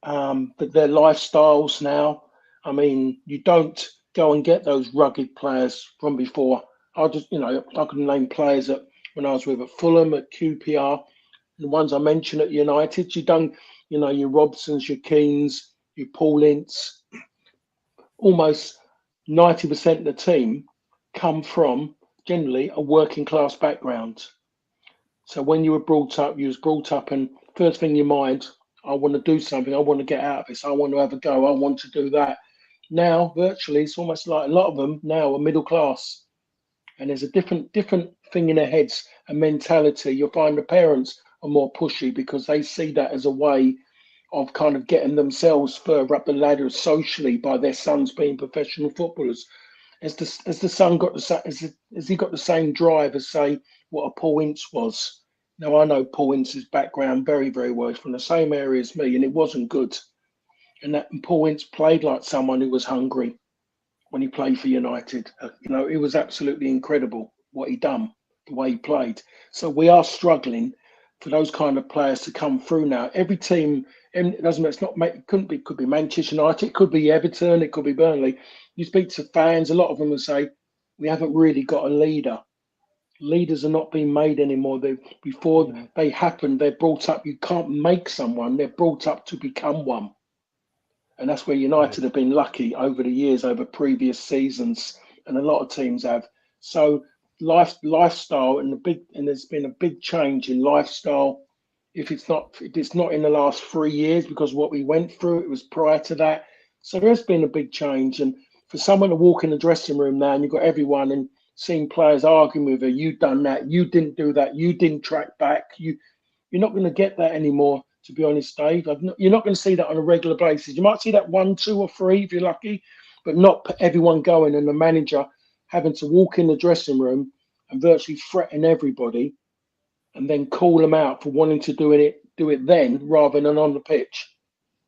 their lifestyles now. I mean, you don't go and get those rugged players from before. I can name players that when I was with at Fulham, at QPR, the ones I mentioned at United. You done, your Robsons, your Keanes, your Paul Ince, almost 90% of the team come from generally a working class background. So when you was brought up and first thing in your mind, I want to do something, I want to get out of this, I want to have a go, I want to do that. Now, virtually, it's almost like a lot of them now are middle class. And there's a different thing in their heads, a mentality. You'll find the parents are more pushy because they see that as a way of kind of getting themselves further up the ladder socially by their sons being professional footballers. Has the son got has he got the same drive as, say, what a Paul Ince was? Now, I know Paul Ince's background very, very well. He's from the same area as me, and it wasn't good. And Paul Ince played like someone who was hungry when he played for United. It was absolutely incredible what he done, the way he played. So we are struggling for those kind of players to come through now. Every team, and it doesn't matter, it could be Manchester United, it could be Everton, it could be Burnley. You speak to fans, a lot of them will say, we haven't really got a leader. Leaders are not being made anymore. Before they happen, they're brought up. You can't make someone, they're brought up to become one. And that's where United have been lucky over the years, over previous seasons, and a lot of teams have. So lifestyle and there's been a big change in lifestyle. If it's not in the last 3 years, because what we went through, it was prior to that. So there's been a big change. And for someone to walk in the dressing room now and you've got everyone and seeing players arguing with her, you've done that, you didn't do that, you didn't track back, you're not going to get that anymore. To be honest, Dave, you're not going to see that on a regular basis. You might see that 1, 2, or 3 if you're lucky, but not everyone going and the manager having to walk in the dressing room and virtually threaten everybody and then call them out for wanting to do it then rather than on the pitch.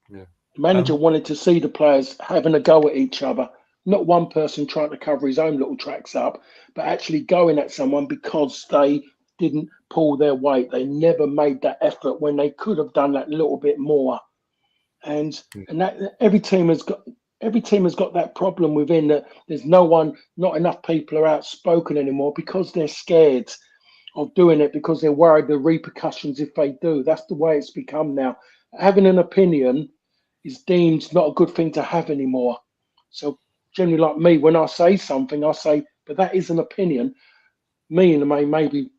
Yeah. The manager wanted to see the players having a go at each other, not one person trying to cover his own little tracks up, but actually going at someone because they didn't pull their weight. They never made that effort when they could have done that little bit more. And that every team has got that problem within, that there's not enough people are outspoken anymore because they're scared of doing it, because they're worried the repercussions if they do. That's the way it's become now. Having an opinion is deemed not a good thing to have anymore. So generally, like me, when I say something, I say, but that is an opinion. Me and maybe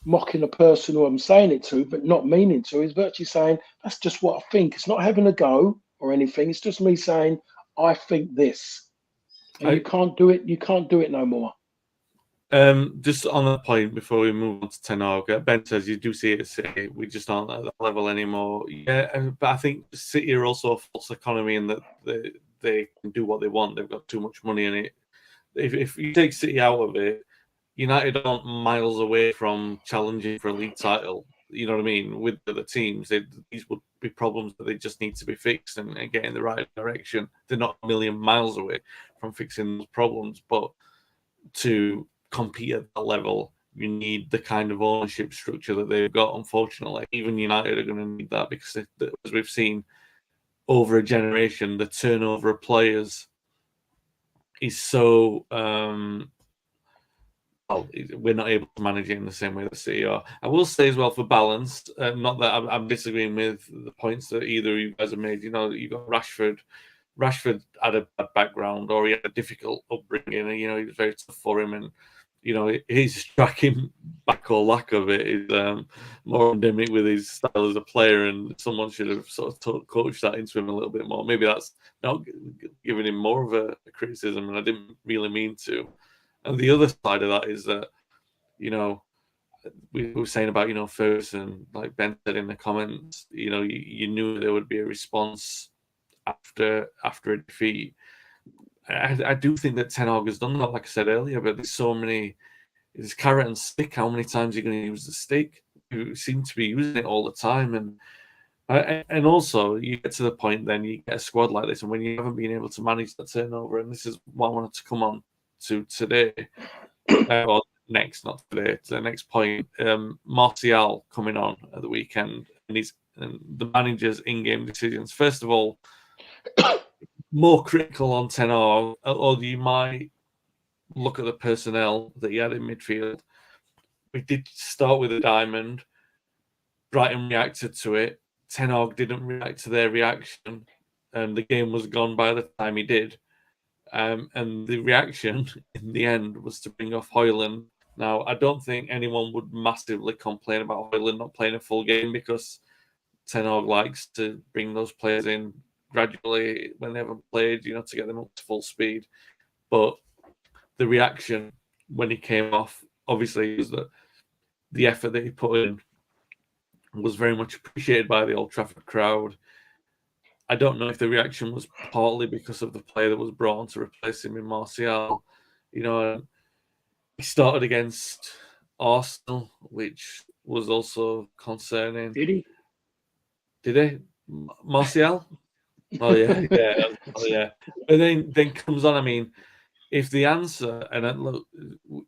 mocking a person who I'm saying it to, but not meaning to, is virtually saying, that's just what I think. It's not having a go or anything. It's just me saying, I think this. And you can't do it. You can't do it no more. Just on that point, before we move on to Ten Hag, Ben says you do see it at City. We just aren't at that level anymore. Yeah, but I think City are also a false economy in that they can do what they want. They've got too much money in it. If you take City out of it, United aren't miles away from challenging for a league title. You know what I mean? With the teams, these would be problems that they just need to be fixed and get in the right direction. They're not a million miles away from fixing those problems, but to compete at that level, you need the kind of ownership structure that they've got. Unfortunately, even United are going to need that because, as we've seen over a generation, the turnover of players is so. We're not able to manage it in the same way that City are. I will say as well, for balance, not that I'm disagreeing with the points that either of you guys have made. You've got Rashford. Rashford had a bad background, or he had a difficult upbringing, and it was very tough for him. And his striking back, or lack of it, is more endemic with his style as a player, and someone should have sort of coached that into him a little bit more. Maybe that's not giving him more of a criticism, and I didn't really mean to. And the other side of that is that, we were saying about, Ferguson, like Ben said in the comments, you knew there would be a response after a defeat. I do think that Ten Hag has done that, like I said earlier, but there's carrot and stick. How many times are you going to use the stick? You seem to be using it all the time. And also, you get to the point then you get a squad like this, and when you haven't been able to manage that turnover, and this is what I wanted to come on to today, or next, not today, to the next point. Martial coming on at the weekend, and the manager's in-game decisions. First of all, more critical on Ten Hag, or you might look at the personnel that he had in midfield. we did start with a diamond. Brighton reacted to it. Ten Hag didn't react to their reaction, and the game was gone by the time he did. And the reaction in the end was to bring off Højlund. Now, I don't think anyone would massively complain about Højlund not playing a full game because Ten Hag likes to bring those players in gradually when they haven't played, to get them up to full speed. But the reaction when he came off, obviously, was that the effort that he put in was very much appreciated by the Old Trafford crowd. I don't know if the reaction was partly because of the player that was brought on to replace him in Martial. He started against Arsenal, which was also concerning. Did he? Did he? Martial? Oh yeah. But then comes on. I mean, if the answer, and look,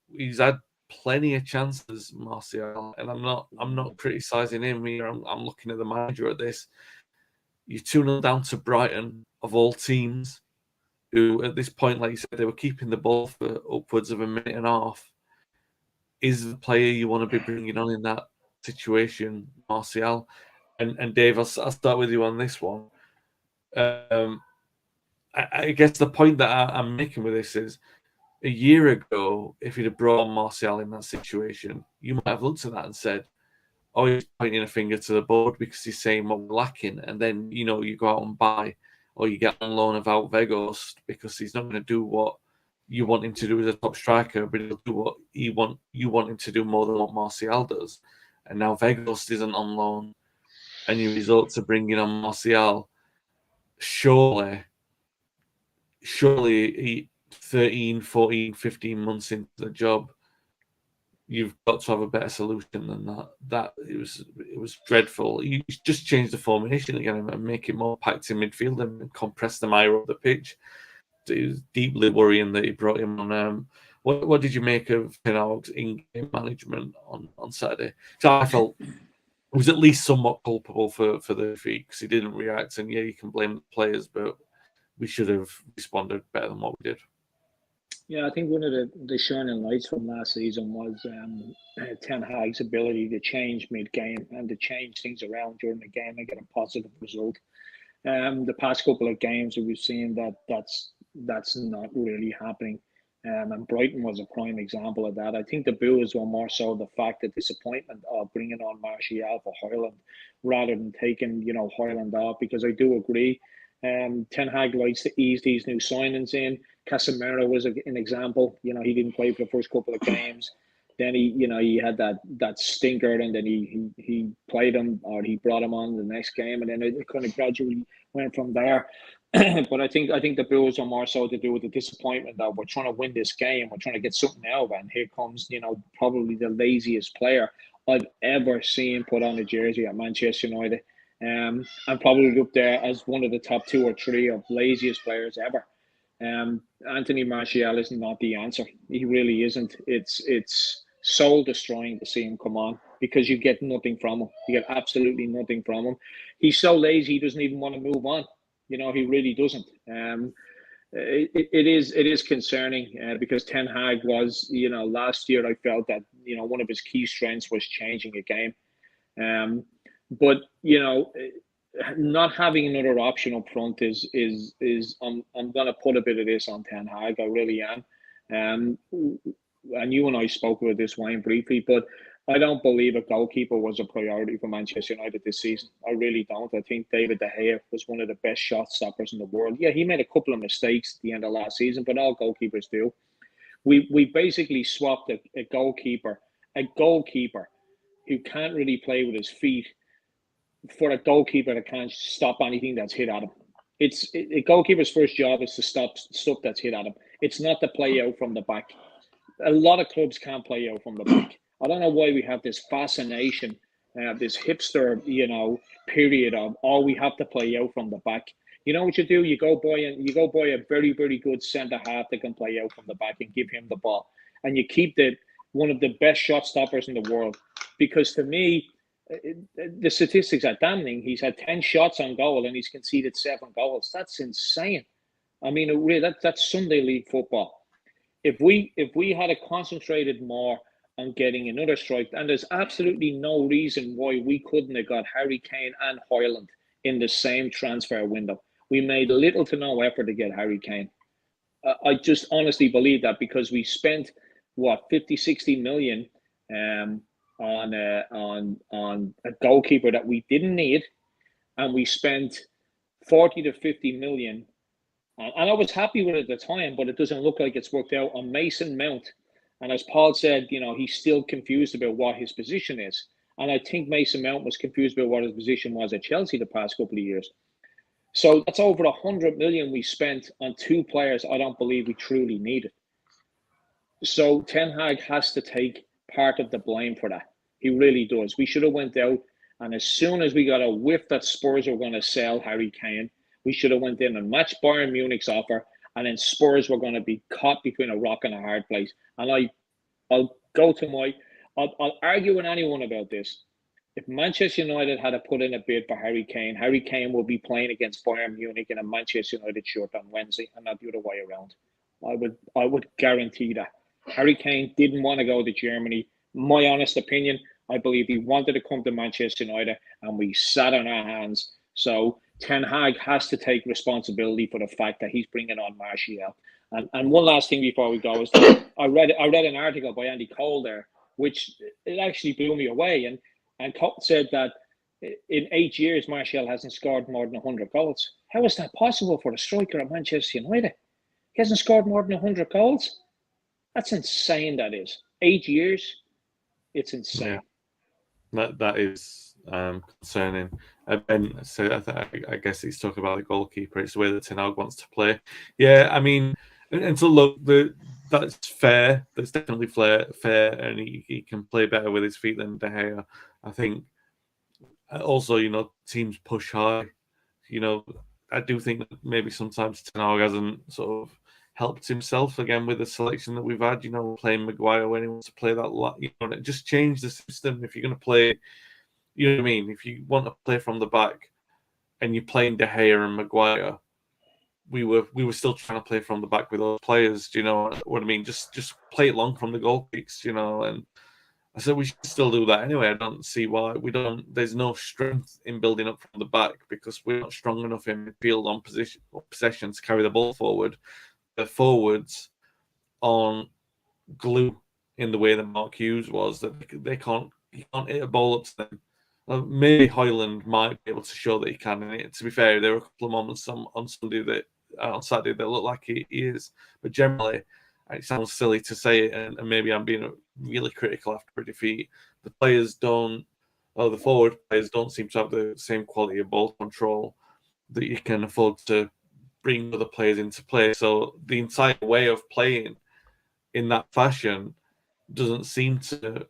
he's had plenty of chances, Martial, and I'm not criticizing him here. I'm looking at the manager at this. You're 2-0 down to Brighton, of all teams, who at this point, like you said, they were keeping the ball for upwards of a minute and a half. Is the player you want to be bringing on in that situation, Martial? And Dave, I'll start with you on this one. I guess the point that I'm making with this is, a year ago, if you'd have brought on Martial in that situation, you might have looked at that and said, oh, he's pointing a finger to the board because he's saying what we're lacking. And then, you go out and buy, or you get on loan of Wout Weghorst because he's not going to do what you want him to do as a top striker, but he'll do what you want him to do more than what Martial does. And now Weghorst isn't on loan, and you resort to bringing on Martial. Surely, he 13, 14, 15 months into the job, you've got to have a better solution than that. It was dreadful. You just change the formation again and make it more packed in midfield and compress the mire up the pitch. It was deeply worrying that he brought him on. What did you make of Ten Hag's in-game management on Saturday? So I felt it was at least somewhat culpable for the defeat because he didn't react. And yeah, you can blame the players, but we should have responded better than what we did. Yeah, I think one of the shining lights from last season was Ten Hag's ability to change mid-game and to change things around during the game and get a positive result. The past couple of games we've seen that's not really happening. And Brighton was a prime example of that. I think the boos were more so the fact that disappointment of bringing on Martial for Højlund rather than taking Højlund off, because I do agree. Ten Hag likes to ease these new signings in. Casemiro was an example. He didn't play for the first couple of games. Then he had that stinker, and then he played him, or he brought him on the next game, and then it kind of gradually went from there. But I think the Bills are more so to do with the disappointment that we're trying to win this game, we're trying to get something out of it, and here comes probably the laziest player I've ever seen put on a jersey at Manchester United. And probably up there as one of the top 2 or 3 of laziest players ever. Anthony Martial is not the answer. He really isn't. It's soul destroying to see him come on because you get nothing from him. You get absolutely nothing from him. He's so lazy he doesn't even want to move on. He really doesn't. It is concerning because Ten Hag was, last year I felt that one of his key strengths was changing a game. But not having another option up front is I'm gonna put a bit of this on Ten Hag. I really am. And you and I spoke about this, Wayne, briefly, but I don't believe a goalkeeper was a priority for Manchester United this season. I really don't. I think David De Gea was one of the best shot stoppers in the world. Yeah, he made a couple of mistakes at the end of last season, but all goalkeepers do. We basically swapped a goalkeeper who can't really play with his feet for a goalkeeper that can't stop anything that's hit at him. A goalkeeper's first job is to stop stuff that's hit at him. It's not to play out from the back. A lot of clubs can't play out from the back. I don't know why we have this fascination, this hipster, period of we have to play out from the back. You know what you do? You go buy a very, very good centre half that can play out from the back and give him the ball, and you keep one of the best shot stoppers in the world. Because to me, the statistics are damning. He's had 10 shots on goal and he's conceded 7 goals. That's insane. I mean, that's Sunday League football. If we had concentrated more on getting another strike. And there's absolutely no reason why we couldn't have got Harry Kane and Højlund in the same transfer window. We made little to no effort to get Harry Kane. I just honestly believe that, because we spent, 50-60 million on a goalkeeper that we didn't need, and we spent 40 to 50 million. And I was happy with it at the time, but it doesn't look like it's worked out on Mason Mount. And as Paul said, he's still confused about what his position is. And I think Mason Mount was confused about what his position was at Chelsea the past couple of years. So that's over 100 million we spent on two players I don't believe we truly needed. So Ten Hag has to take part of the blame for that. He really does. We should have went out, and as soon as we got a whiff that Spurs were going to sell Harry Kane, we should have went in and matched Bayern Munich's offer, and then Spurs were going to be caught between a rock and a hard place. And I'll argue with anyone about this. If Manchester United had to put in a bid for Harry Kane will be playing against Bayern Munich in a Manchester United shirt on Wednesday, and not the other way around. I would guarantee that. Harry Kane didn't want to go to Germany. My honest opinion, I believe he wanted to come to Manchester United, and we sat on our hands. So Ten Hag has to take responsibility for the fact that he's bringing on Martial. And one last thing before we go is that I read an article by Andy Cole there, which it actually blew me away. And Cole said that in 8 years, Martial hasn't scored more than 100 goals. How is that possible for a striker at Manchester United? He hasn't scored more than 100 goals? That's insane, that is. 8 years? It's insane. Yeah. That is concerning. And so I guess he's talking about the goalkeeper. It's the way that Ten Hag wants to play. Yeah, I mean, and so look, that's fair. That's definitely fair, and he can play better with his feet than De Gea. I think also, teams push high. I do think that maybe sometimes Ten Hag hasn't sort of helped himself again with the selection that we've had. Playing Maguire when he wants to play that lot. Just change the system if you're going to play. You know what I mean? If you want to play from the back and you're playing De Gea and Maguire, we were still trying to play from the back with those players. Do you know what I mean? Just play it long from the goal kicks, and I said we should still do that anyway. I don't see why we don't. There's no strength in building up from the back because we're not strong enough in midfield on possession to carry the ball forward. The forwards on glue in the way that Mark Hughes was, that you can't hit a ball up to them. Maybe Højlund might be able to show that he can. And to be fair, there were a couple of moments on Saturday that look like he is. But generally, it sounds silly to say it, and maybe I'm being really critical after a defeat. The forward players don't seem to have the same quality of ball control that you can afford to bring other players into play. So the entire way of playing in that fashion doesn't seem to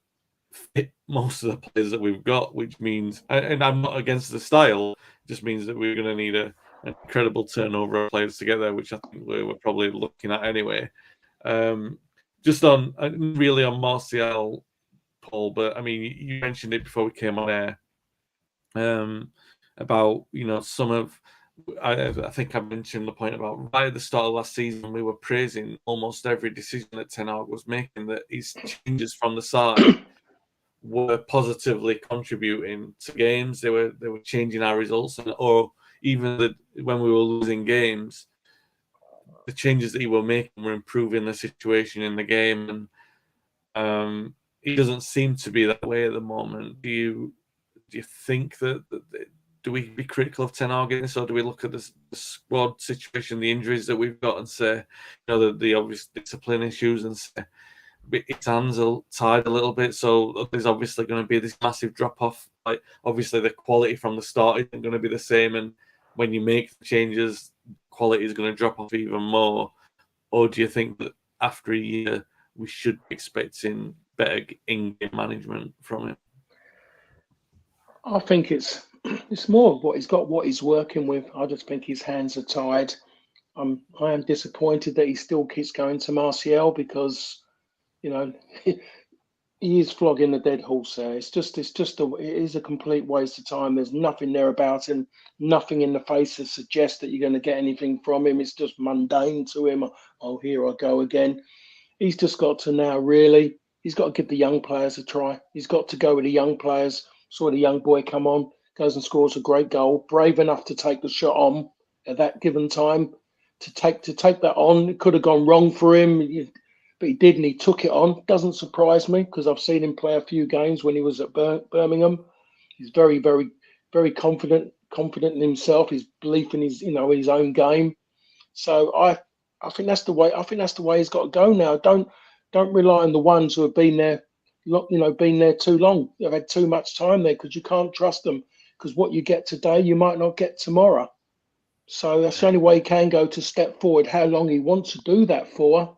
fit most of the players that we've got, which means, and I'm not against the style, it just means that we're going to need an incredible turnover of players together, which I think we're probably looking at anyway. Just on Martial, Paul, but I mean, you mentioned it before we came on air about some of. I think I mentioned the point about right at the start of last season, we were praising almost every decision that Ten Hag was making, that his changes from the side were positively contributing to games. They were changing our results, or even when we were losing games, the changes that he were making were improving the situation in the game. And he doesn't seem to be that way at the moment. Do you think that do we be critical of Ten Hag in this, or do we look at the squad situation, the injuries that we've got, and say, the obvious discipline issues, and say its hands are tied a little bit, so there's obviously going to be this massive drop off. Like, obviously the quality from the start isn't going to be the same, and when you make the changes, quality is going to drop off even more. Or do you think that after a year we should be expecting better in-game management from him? I think it's more of what he's got, what he's working with. I just think his hands are tied. I am disappointed that he still keeps going to Martial, because he is flogging the dead horse there. It is a complete waste of time. There's nothing there about him, nothing in the face that suggests that you're going to get anything from him. It's just mundane to him. Oh, here I go again. He's just got to now really, he's got to give the young players a try. He's got to go with the young players. Saw the young boy come on, goes and scores a great goal. Brave enough to take the shot on at that given time. To take that on, it could have gone wrong for him, but he did, and he took it on. Doesn't surprise me because I've seen him play a few games when he was at Birmingham. He's very, very, very confident in himself. His belief in his his own game. So I think that's the way. I think that's the way he's got to go now. Don't rely on the ones who have been there, been there too long. They've had too much time there because you can't trust them. Because what you get today, you might not get tomorrow. So that's the only way he can go to step forward. How long he wants to do that for,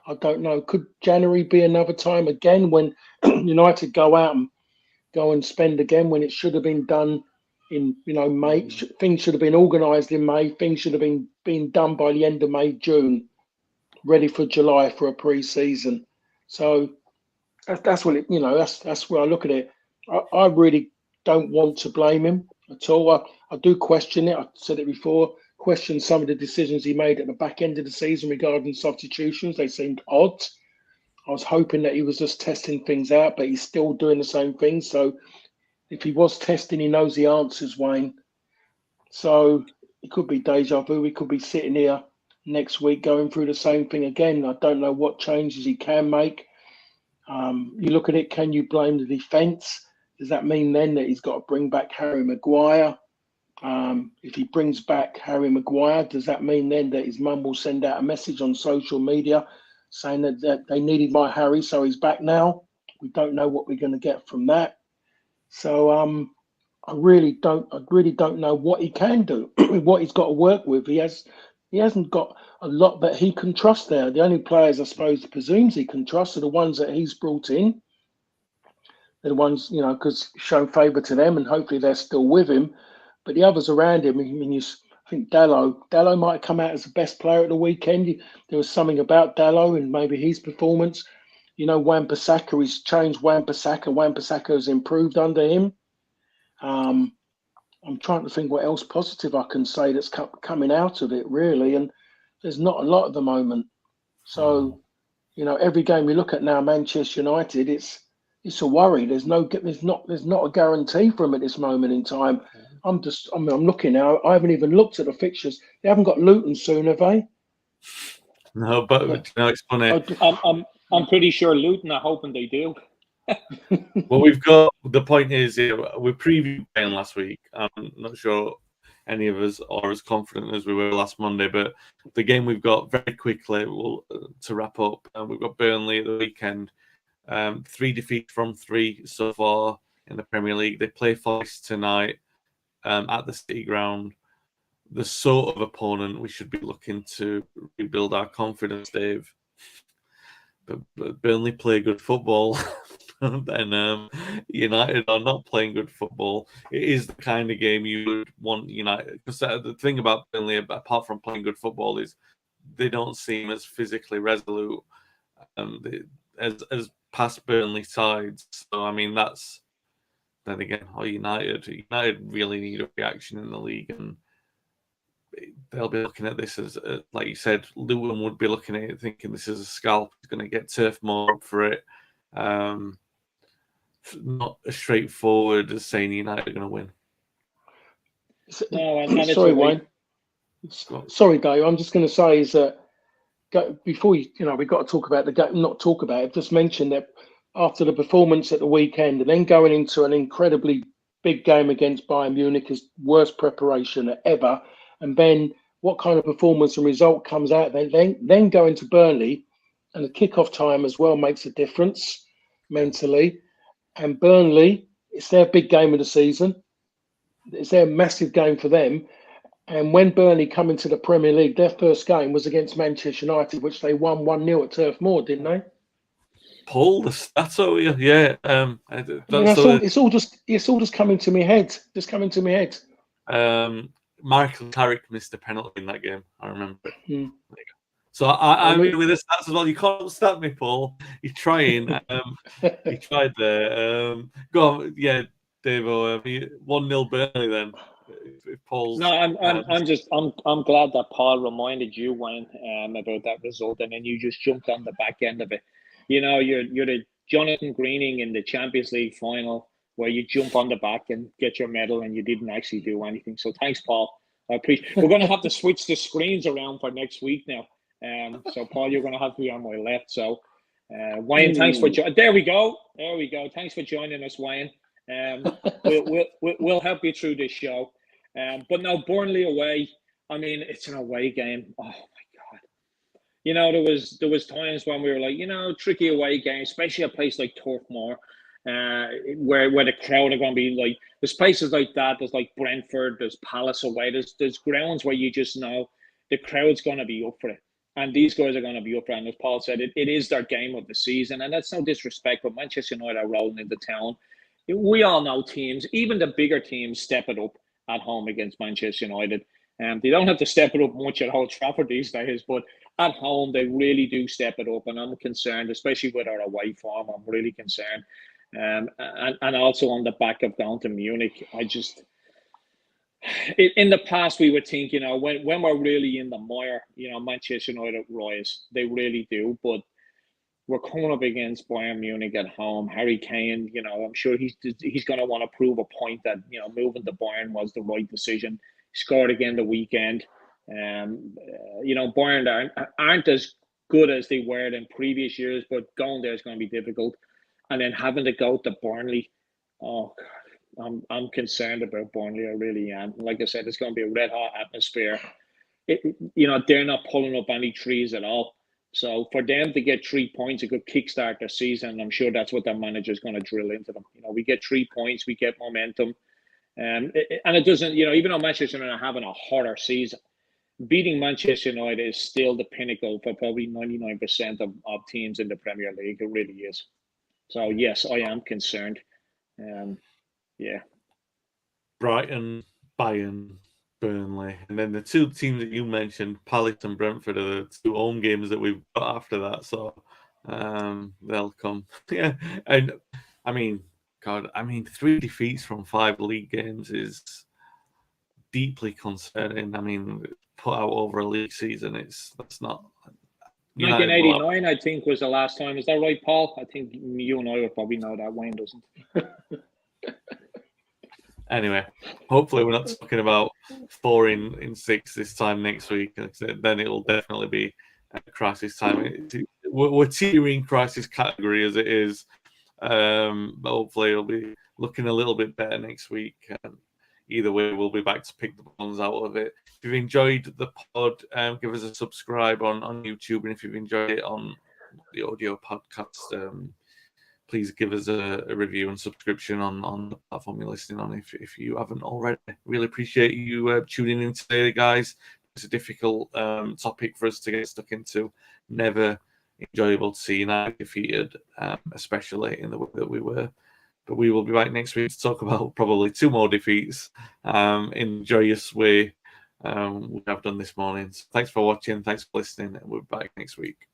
I don't know. Could January be another time again when United go and spend again when it should have been done in May? Things should have been organised in May. Things should have been done by the end of May, June, ready for July for a pre-season. So that's what that's where I look at it. I really don't want to blame him at all. I do question it. I said it before. Question some of the decisions he made at the back end of the season regarding substitutions. They seemed odd. I was hoping that he was just testing things out, but he's still doing the same thing. So if he was testing, he knows the answers, Wayne. So it could be deja vu. We could be sitting here next week going through the same thing again. I don't know what changes he can make. You look at it, can you blame the defence? Does that mean then that he's got to bring back Harry Maguire? If he brings back Harry Maguire, does that mean then that his mum will send out a message on social media saying that they needed my Harry, so he's back now? We don't know what we're going to get from that. So I really don't know what he can do, what he's got to work with. He hasn't got a lot that he can trust there. The only players I suppose he presumes he can trust are the ones that he's brought in. They're the ones, because shown favour to them, and hopefully they're still with him. But the others around him, I think Dalot might come out as the best player at the weekend. There was something about Dalot and maybe his performance. Wan-Bissaka, he's changed Wan-Bissaka. Wan-Bissaka has improved under him. I'm trying to think what else positive I can say that's coming out of it, really. And there's not a lot at the moment. So, every game we look at now, Manchester United, it's a worry. There's not a guarantee for them at this moment in time. I'm looking now. I haven't even looked at the fixtures. They haven't got Luton soon, have they? No, but it's funny. I'm pretty sure Luton are hoping they do. Well, we've got the point is we previewed Bayern last week. I'm not sure any of us are as confident as we were last Monday, but the game we've got very quickly to wrap up. We've got Burnley at the weekend. 3 defeats from 3 so far in the Premier League. They play Forest tonight at the City Ground. The sort of opponent we should be looking to rebuild our confidence, Dave. But Burnley play good football. Then United are not playing good football. It is the kind of game you would want United. Because the thing about Burnley, apart from playing good football, is they don't seem as physically resolute as past Burnley sides. So I mean, that's then again, United really need a reaction in the league, and they'll be looking at this as, like you said, Luton would be looking at it thinking this is a scalp. He's going to get Turf Moor up for it. Not as straightforward as saying United are going to win. No, sorry, Wayne. Sorry, Dave. I'm just going to say is that before we've got to talk about the game. Not talk about it. Just mention that after the performance at the weekend, and then going into an incredibly big game against Bayern Munich is worst preparation ever. And then what kind of performance and result comes out? Then going to Burnley, and the kickoff time as well makes a difference mentally. And Burnley, it's their big game of the season. It's their massive game for them. And when Burnley come into the Premier League, their first game was against Manchester United, which they won 1-0 at Turf Moor, didn't they? Paul, the stats over you, yeah. It's all just coming to my head. Just coming to my head. Michael Carrick missed a penalty in that game. I remember it. So I mean, with the stats as well, you can't stop me, Paul. You're trying. You tried there. Go on, yeah, Dave. 1-0 Burnley then. If Paul's no, I'm glad that Paul reminded you, Wayne, about that result, and then you just jumped on the back end of it. You're Jonathan Greening in the Champions League final, where you jump on the back and get your medal and you didn't actually do anything. So thanks, Paul. I appreciate. We're going to have to switch the screens around for next week now. So Paul, you're going to have to be on my left. So Wayne, thanks for joining. There we go. Thanks for joining us, Wayne. We'll help you through this show. But no, Burnley away. I mean, it's an away game. Oh my God. You know, there was times when we were like, you know, tricky away game, especially a place like Turf Moor, where the crowd are going to be like. There's places like that. There's like Brentford. There's Palace away. There's grounds where you just know the crowd's going to be up for it, and these guys are going to be up for it. And as Paul said, it is their game of the season, and that's no disrespect, but Manchester United are rolling into town. We all know teams, even the bigger teams, step it up at home against Manchester United. They don't have to step it up much at Old Trafford these days, but at home they really do step it up, and I'm concerned, especially with our away form. I'm really concerned, and also on the back of going to Munich. I just, in the past we would think, you know, when we're really in the mire, you know, Manchester United rise. They really do, but we're coming up against Bayern Munich at home. Harry Kane, you know, I'm sure he's going to want to prove a point that, you know, moving to Bayern was the right decision. He scored again the weekend. You know, Bayern aren't as good as they were in previous years, but going there is going to be difficult. And then having to go to Burnley, oh God, I'm concerned about Burnley. I really am. Like I said, it's going to be a red hot atmosphere. You know, they're not pulling up any trees at all. So for them to get 3 points, it could kickstart their season. I'm sure that's what their manager is going to drill into them. You know, we get 3 points, we get momentum. And it doesn't, you know, even though Manchester United are having a horror season, beating Manchester United is still the pinnacle for probably 99% of teams in the Premier League. It really is. So, yes, I am concerned. Yeah. Brighton, Bayern, Burnley, and then the two teams that you mentioned, Palace and Brentford, are the two home games that we've got after that. So they'll come. Yeah, and I mean, God, 3 defeats from 5 league games is deeply concerning. I mean, put out over a league season, that's not. 1989, I think, was the last time. Is that right, Paul? I think you and I would probably know that. Wayne doesn't. Anyway, hopefully we're not talking about 4 in 6 this time next week. Then it'll definitely be a crisis time. We're teetering crisis category as it is. But hopefully it'll be looking a little bit better next week. Either way, we'll be back to pick the bones out of it. If you've enjoyed the pod, give us a subscribe on YouTube. And if you've enjoyed it on the audio podcast, please give us a review and subscription on the platform you're listening on if you haven't already. Really appreciate you tuning in today, guys. It's a difficult topic for us to get stuck into. Never enjoyable to see United defeated, especially in the way that we were. But we will be back next week to talk about probably 2 more defeats in a joyous way we have done this morning. So thanks for watching. Thanks for listening. And we'll be back next week.